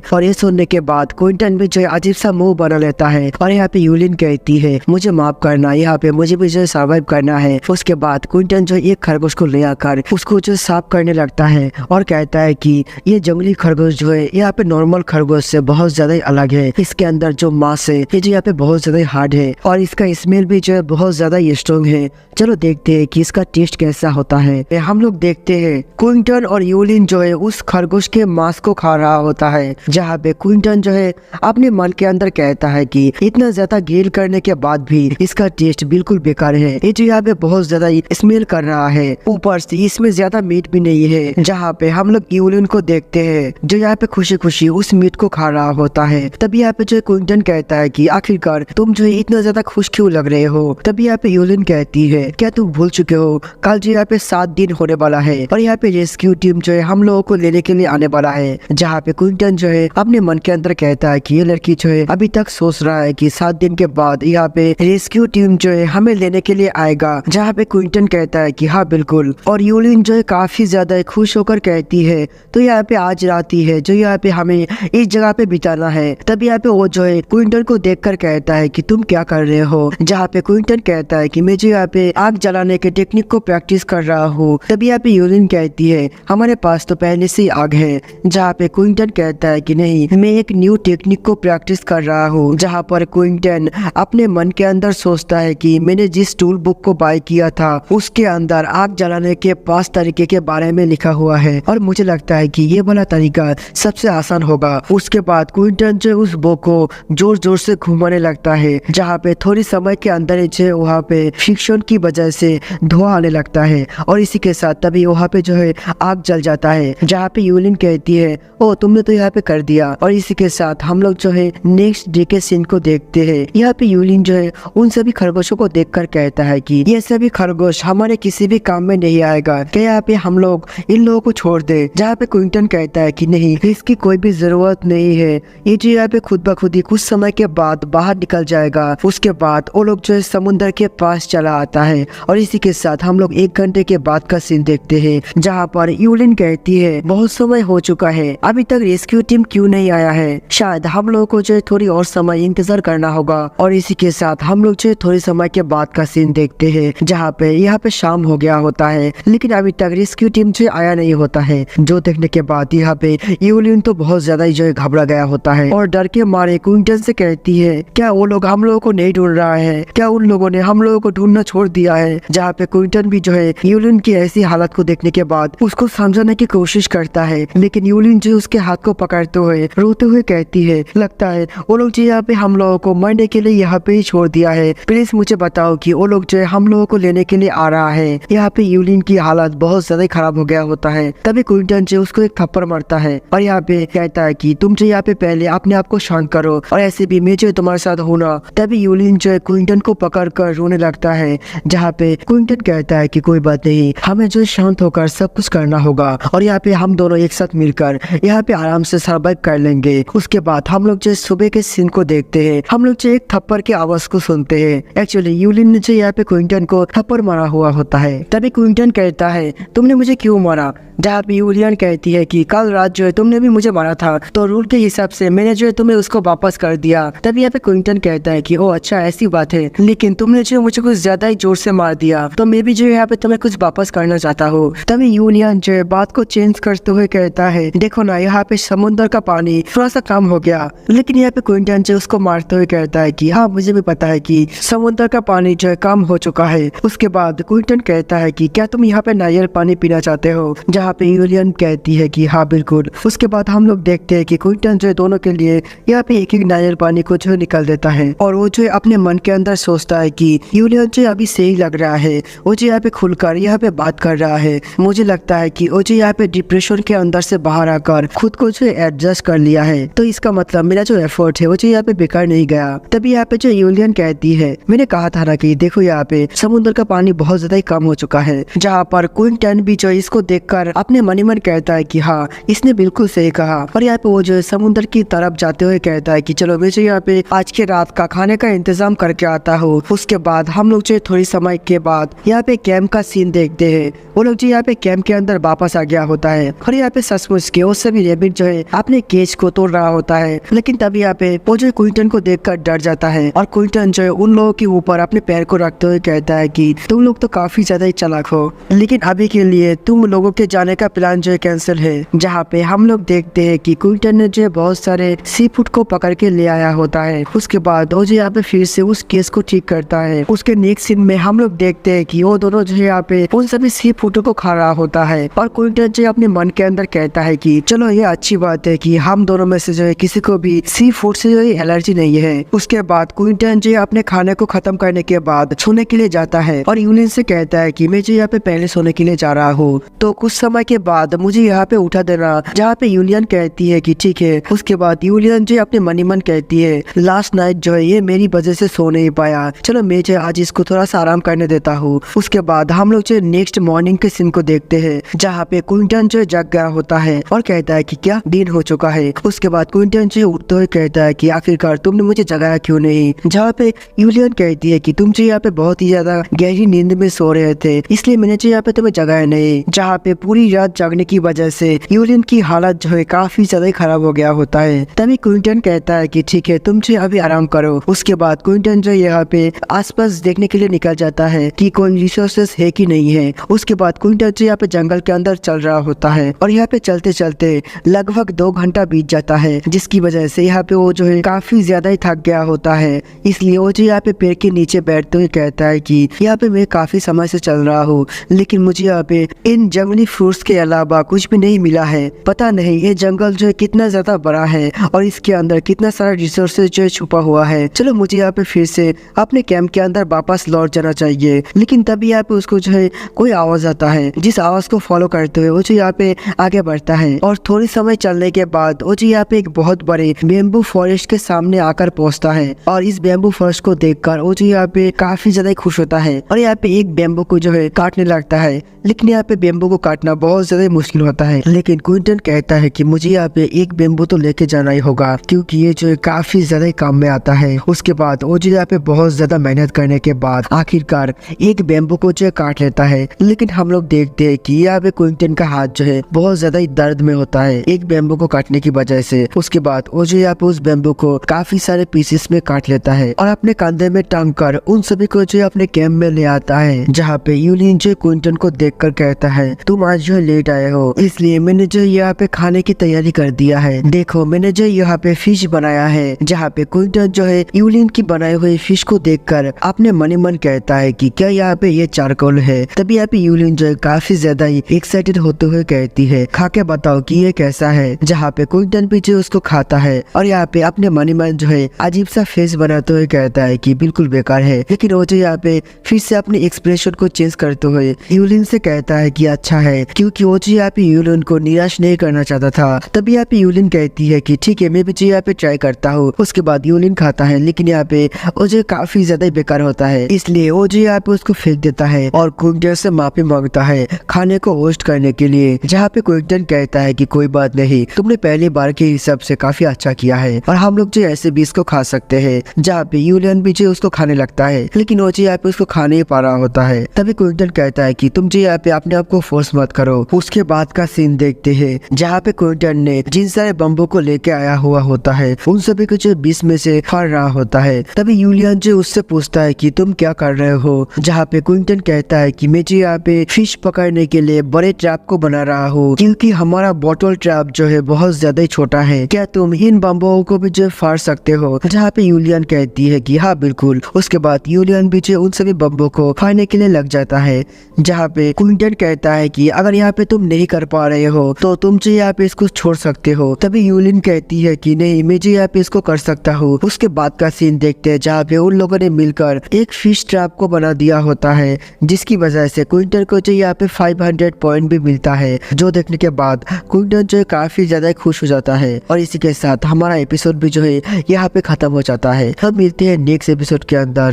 और ये सुनने के बाद क्विंटन भी जो है अजीब सा मुंह बना लेता है और यहाँ यहाँ पे यूलिन कहती है मुझे माफ करना, यहाँ पे मुझे भी जो सर्वाइव करना है। उसके बाद क्विंटन जो एक खरगोश को ले आकर उसको जो साफ करने लगता है और कहता है कि ये जंगली खरगोश जो है यहाँ पे नॉर्मल खरगोश से बहुत ज्यादा ही अलग है। इसके अंदर जो मांस है ये जो यहाँ पे बहुत ज्यादा हार्ड है और इसका स्मेल भी जो है बहुत ज्यादा स्ट्रॉन्ग है। चलो देखते हैं कि इसका टेस्ट कैसा होता है। हम लोग देखते हैं क्विंटन और यूलिन जो है उस खरगोश के मांस को खा रहा होता है, जहाँ पे क्विंटन जो है अपने मन के अंदर कहता है कि इतना ज्यादा ग्रिल करने के बाद भी इसका टेस्ट बिल्कुल बेकार है। ये जो यहाँ पे बहुत ज्यादा स्मेल कर रहा है, ऊपर से इसमें ज्यादा मीट भी नहीं है। जहाँ पे हम लोग यूलिन को देखते हैं जो यहाँ पे खुशी खुशी उस मीट को खा रहा होता है। तभी यहाँ पे जो क्विंटन कहता है कि आखिरकार तुम जो है इतना ज्यादा खुश क्यों लग रहे हो। तभी यहाँ पे यूलिन कहती है क्या तुम भूल चुके हो कल जो यहाँ पे 7 दिन होने वाला है और यहाँ पे रेस्क्यू टीम जो है हम लोगों को लेने के लिए आने वाला है। जहाँ पे क्विंटन जो है अपने मन के अंदर कहता है कि ये लड़की जो है अभी तक सोच रहा है कि 7 दिन के बाद यहाँ पे रेस्क्यू टीम जो है हमें लेने के लिए आएगा। जहाँ पे क्विंटन कहता है कि हाँ बिल्कुल, और यूलिन जो है काफी ज्यादा खुश होकर कहती है तो यहाँ पे आज रात ही है जो यहाँ पे हमें इस जगह पे बिताना है। तभी यहाँ पे वो जो है क्विंटन को देखकर कहता है कि तुम क्या कर रहे हो। जहाँ पे क्विंटन कहता है कि मैं जो यहाँ पे आग जलाने के टेक्निक को प्रैक्टिस कर रहा हूँ। तभी यहाँ पे यूलिन कहती है हमारे पास तो पहले से ही आग है। जहाँ पे क्विंटन कहता है कि नहीं, मैं एक न्यू टेक्निक को प्रैक्टिस कर रहा हूँ। जहाँ पर क्विंटन अपने मन के अंदर सोचता है कि मैंने जिस टूल बुक को बाय किया था उसके अंदर आग जलाने के 5 तरीके के बारे में लिखा हुआ है और मुझे लगता है कि ये वाला तरीका सबसे आसान होगा। उसके बाद क्विंटन जो उस बुक को जोर जोर से घुमाने लगता है। जहाँ पे थोड़ी समय के अंदर जो वहाँ पे फ्रिक्शन की वजह से धुआं आने लगता है और इसी के साथ तभी वहाँ पे जो है आग जल जाता है। जहाँ पे यूलिन कहती है ओ तुमने तो यहाँ पे कर दिया। और इसी के साथ हम लोग जो है नेक्स्ट डे के सीन को देखते हैं। यहाँ पे यूलिन जो है उन सभी खरगोशों को देखकर कहता है कि ये सभी खरगोश हमारे किसी भी काम में नहीं आएगा, क्या यहाँ पे हम लोग इन लोगों को छोड़ दे। जहाँ पे क्विंटन कहता है कि नहीं, इसकी कोई भी जरूरत नहीं है, ये जो यहाँ पे खुद ब खुद ही कुछ समय के बाद बाहर निकल जाएगा। उसके बाद वो लोग जो है समुद्र के पास चला आता है और इसी के साथ हम लोग 1 घंटे के बाद का सीन देखते हैं। जहाँ पर यूलिन कहती है बहुत समय हो चुका है, अभी तक रेस्क्यू टीम क्यों नहीं आया है, शायद हम लोगों को जो है थोड़ी और समय इंतजार करना होगा। और इसी के साथ हम लोग जो है थोड़े समय के बाद का सीन देखते हैं। जहाँ पे यहाँ पे शाम हो गया होता है लेकिन अभी तक रेस्क्यू टीम जो आया नहीं होता है। जो देखने के बाद यहाँ पे यूलिन तो बहुत ज्यादा जो है घबरा गया होता है और डर के मारे क्विंटन से कहती है क्या वो लोग हम लोगों को नहीं ढूंढ रहा है, क्या उन लोगों ने हम लोगों को ढूंढना छोड़ दिया है। जहाँ पे क्विंटन भी जो है यूलिन की ऐसी हालत को देखने के बाद उसको समझाने की कोशिश करता है, लेकिन यूलिन जो उसके हाथ को पकड़ते हुए रोते हुए कहती है लगता है वो लोग जो यहाँ पे हम लोगों को मरने के लिए यहाँ पे ही छोड़ दिया है, प्लीज मुझे बताओ कि वो लोग जो है हम लोगों को लेने के लिए आ रहा है। यहाँ पे यूलिन की हालत बहुत ज्यादा खराब हो गया होता है। तभी क्विंटन जो उसको एक थप्पड़ मारता है और यहाँ पे कहता है कि तुम जो यहाँ पे पहले अपने आप को शांत करो और ऐसे भी मैं जो तुम्हारे साथ हूँ ना। तभी यूलिन जो है क्विंटन को पकड़ कर रोने लगता है। जहाँ पे क्विंटन कहता है कि कोई बात नहीं, हमें जो शांत होकर सब कुछ करना होगा और यहाँ पे हम दोनों एक साथ मिलकर यहाँ पे आराम से सर्वाइव कर लेंगे। उसके बाद हम लोग जो सुबह के सीन को देखते हैं। हम लोग जो एक थप्पड़ की आवाज को सुनते हैं। एक्चुअली यूलिन ने जो यहाँ पे क्विंटन को थप्पड़ मारा हुआ होता है। तभी क्विंटन कहता है तुमने मुझे क्यों मारा। जहाँ पे यूलिन कहती है कि कल रात जो है तुमने भी मुझे मारा था, तो रूल के हिसाब से मैंने जो है तुम्हें उसको वापस कर दिया। तभी यहाँ पे क्विंटन कहता है कि ओ अच्छा ऐसी बात है, लेकिन तुमने जो मुझे कुछ ज्यादा ही जोर से मार दिया, तो मैं भी जो यहाँ पे तुम्हें कुछ वापस करना चाहता हूँ। तभी यूलिन जो है बात को चेंज करते हुए कहता है देखो ना, यहाँ पे समुद्र का पानी थोड़ा सा कम हो गया। लेकिन यहाँ पे क्विंटन जो उसको मारते हुए कहता है कि हाँ मुझे भी पता है कि समुद्र का पानी जो है कम हो चुका है। उसके बाद क्विंटन कहता है कि क्या तुम यहाँ पे नारियल पानी पीना चाहते हो। जहाँ पे यूलिन कहती है कि हाँ बिल्कुल। उसके बाद हम लोग देखते हैं कि क्विंटन जो है दोनों के लिए यहाँ पे एक नारियल पानी को जो निकाल देता है और वो जो अपने मन के अंदर सोचता है कि यूलिन जो अभी सही लग रहा है, वो जो यहाँ पे खुलकर यहाँ पे बात कर रहा है। मुझे लगता है कि वो जो यहाँ पे डिप्रेशन के अंदर से बाहर आकर खुद को जो एडजस्ट कर लिया है, तो इसका मतलब मेरा जो एफर्ट है वो जो यहाँ पे बेकार नहीं गया। तभी यहाँ पे जो यूलिन कहती है मैंने कहा था ना कि देखो यहाँ पे समुद्र का पानी बहुत ज्यादा ही कम हो चुका है। जहाँ पर क्विंटन भी जो इसको देखकर अपने मन ही मन कहता है कि हाँ इसने बिल्कुल सही कहा। और यहाँ पे वो जो है समुद्र की तरफ जाते हुए कहता है कि चलो मैं जो यहाँ पे आज के रात का खाने का इंतजाम करके आता हूँ। उसके बाद हम लोग जो थोड़ी समय के बाद यहाँ पे कैंप का सीन देखते हैं। वो लोग जो यहाँ पे कैंप के अंदर वापस आ गया होता है और यहाँ पे सचमुच के वो सभी रेबिट जो है अपने केज को तोड़ रहा होता है। लेकिन तभी यहाँ पे वो जो क्विंटन को देखकर देखकर डर जाता है और क्विंटन जो है उन लोगों के ऊपर अपने पैर को रखते हुए कहता है कि तुम लोग तो काफी ज्यादा ही चालाक हो, लेकिन अभी के लिए तुम लोगों के जाने का प्लान जो है कैंसिल है। जहाँ पे हम लोग देखते हैं कि क्विंटन ने जो है बहुत सारे सी फूड को पकड़ के ले आया होता है। उसके बाद वो जो यहाँ पे फिर से उस केस को ठीक करता है। उसके नेक्स्ट सीन में हम लोग देखते हैं कि वो दोनों जो है यहाँ पे उन सभी सी फूड को खा रहा होता है और क्विंटन जो अपने मन के अंदर कहता है कि चलो ये अच्छी बात है कि हम दोनों में से जो है किसी को भी सी फूड से जो है एलर्जी नहीं है। उसके बाद क्विंटन जो अपने खाने को खत्म करने के बाद सोने के लिए जाता है और यूलियन से कहता है कि मैं जो यहाँ पे पहले सोने के लिए जा रहा हूँ, तो कुछ समय के बाद मुझे यहाँ पे उठा देना। जहाँ पे यूलियन कहती है कि ठीक है। उसके बाद यूलियन जो अपने मन ही मन कहती है लास्ट नाइट जो है ये मेरी वजह से सो नहीं पाया, चलो मैं जो आज इसको थोड़ा सा आराम करने देता हूँ। उसके बाद हम लोग जो नेक्स्ट मॉर्निंग के सीन को देखते हैं जहाँ पे क्विंटन जो जग गया होता है और कहता है कि क्या दिन हो चुका है। उसके बाद क्विंटन जो उठते हुए कहता है कि आखिरकार तुमने मुझे जगाया क्यों नहीं। जहाँ पे यूलियन कहती है कि तुम जो यहाँ पे बहुत ही ज्यादा गहरी नींद में सो रहे थे, इसलिए मैंने जो यहाँ पे तुम्हें जगाया नहीं। जहाँ पे पूरी रात जागने की वजह से यूलियन की हालत जो है काफी ज्यादा खराब हो गया होता है। तभी क्विंटन कहता है कि ठीक है तुम जो अभी आराम करो। उसके बाद क्विंटन जो यहाँ पे आसपास देखने के लिए निकल जाता है कि कोई रिसोर्सेस है कि नहीं है। उसके बाद क्विंटन जो यहाँ पे जंगल के अंदर चल रहा होता है और यहाँ पे चलते चलते लगभग 2 घंटा बीत जाता है, जिसकी वजह से यहाँ पे वो जो है काफी ज्यादा ही थक गया होता है। इसलिए वो जो यहाँ पे पेड़ के नीचे बैठते हुए कहता है कि यहाँ पे मैं काफी समय से चल रहा हूँ, लेकिन मुझे यहाँ पे इन जंगली फ्रूट्स के अलावा कुछ भी नहीं मिला है। पता नहीं ये जंगल जो है कितना ज्यादा बड़ा है और इसके अंदर कितना सारा रिसोर्सेज जो है छुपा हुआ है। चलो मुझे यहाँ पे फिर से अपने कैंप के अंदर वापस लौट जाना चाहिए। लेकिन तभी यहाँ पे उसको जो है कोई आवाज आता है, जिस आवाज को फॉलो करते हुए वो जो यहाँ पे आगे बढ़ता है और थोड़ी समय चलने के बाद वो जो यहाँ पे एक बहुत बड़े बेम्बू फॉरेस्ट के सामने आकर पहुंचता है और इस बेम्बू फॉरेस्ट को देखकर वो जो यहाँ पे काफी ज्यादा खुश होता है और यहाँ पे एक बेम्बू को जो है काटने लगता है। लेकिन यहाँ पे बेम्बू को काटना बहुत ज्यादा मुश्किल होता है। लेकिन क्विंटन कहता है कि मुझे यहाँ पे एक बेम्बू तो लेके जाना ही होगा, क्योंकि ये जो है काफी ज्यादा काम में आता है। उसके बाद वो जो यहाँ पे बहुत ज्यादा मेहनत करने के बाद आखिरकार एक बेम्बू को जो काट लेता है। लेकिन हम लोग देखते हैं कि यहाँ पे क्विंटन का हाथ जो है बहुत ज्यादा ही दर्द में होता है एक बेम्बू को काटने की वजह से। उसके बाद वो जो यहाँ पे उस बेम्बू को काफी सारे पीसेस में काट लेता है और अपने कंधे में टांग कर उन सभी को जो अपने कैंप में ले आता है। जहाँ पे यूलियन जो क्विंटन को देखकर कहता है तुम आज जो लेट आए हो, इसलिए मैंने जो यहाँ पे खाने की तैयारी कर दिया है। देखो मैंने जो यहाँ पे फिश बनाया है। जहाँ पे क्विंटन जो है यूलियन की बनाई हुई फिश को देखकर अपने मन ही मन कहता है कि क्या यहाँ पे ये चारकोल है। तभी यहाँ पे यूलियन जो है काफी ज्यादा ही एक्साइटेड होते हुए कहती है खा के बताओ कि ये कैसा है। जहाँ पे क्विंटन भी जो उसको खाता है और यहाँ पे अपने मन ही मन जो है अजीब सा फेस बनाते हुए कहता है कि बिल्कुल बेकार है। लेकिन वो जो यहाँ पे फिर से अपने एक्सप्रेशन को चेंज करते हुए यूलियन से कहता है कि अच्छा है, क्योंकि वो जो यहाँ पे यूलियन को निराश नहीं करना चाहता था। तभी यहाँ पे यूलियन कहती है कि ठीक है मैं भी जो यहाँ पे ट्राई करता हूँ। उसके बाद यूलियन खाता है, लेकिन यहाँ पे वो जो काफी ज्यादा बेकार होता है, इसलिए वो जो यहाँ पे उसको फेंक देता है और क्विंटन से माफी मांगता है खाने को होस्ट करने के लिए। जहाँ पे क्विंटन कहता है कि कोई बात नहीं, तुमने पहली बार के हिसाब से काफी अच्छा किया है और हम लोग जो ऐसे भी इसको खा सकते हैं। जहाँ पे यूलियन भी जो उसको खाने लगता है, लेकिन वो जो यहाँ पे उसको खा नहीं पा रहा होता है। तभी क्विंटन कहता है कि तुम जो यहाँ पे अपने आप को फोर्स मत करो। उसके बाद का सीन देखते हैं जहाँ पे क्विंटन ने जिन सारे बम्बू को लेके आया हुआ होता है उन सभी को जो बीच में से फाड़ रहा होता है। तभी यूलियन जो उससे पूछता है कि तुम क्या कर रहे हो। जहाँ पे क्विंटन कहता है कि मैं जो यहाँ पे फिश पकड़ने के लिए बड़े ट्रैप को बना रहा हूँ, क्योंकि हमारा बॉटल ट्रैप जो है बहुत ज्यादा ही छोटा है। क्या तुम इन बम्बुओं को भी जो फाड़ सकते हो। जहाँ पे यूलियन कहती है कि हाँ बिल्कुल। उसके बाद यूलियन भी जो उन सभी बम्बों को फाड़ने के लिए लग जाता है। जहाँ पे क्विंटन कहता है कि अगर यहाँ पे तुम नहीं कर पा रहे हो तो तुम जो यहाँ पे इसको छोड़ सकते हो। तभी यूलियन कहती है कि नहीं, मैं जो यहाँ पे इसको कर सकता हूँ। उसके बाद का सीन देखते हैं जहाँ पे उन लोगों ने मिलकर एक फिश ट्रैप को बना दिया होता है, जिसकी वजह से क्विंटन को जो यहाँ पे 500 पॉइंट भी मिलता है। जो देखने के बाद क्विंटन जो है काफी ज्यादा खुश हो जाता है और इसी के साथ हमारा एपिसोड भी जो है यहाँ पे खत्म हो जाता है। हम मिलते हैं नेक्स्ट एपिसोड के अंदर।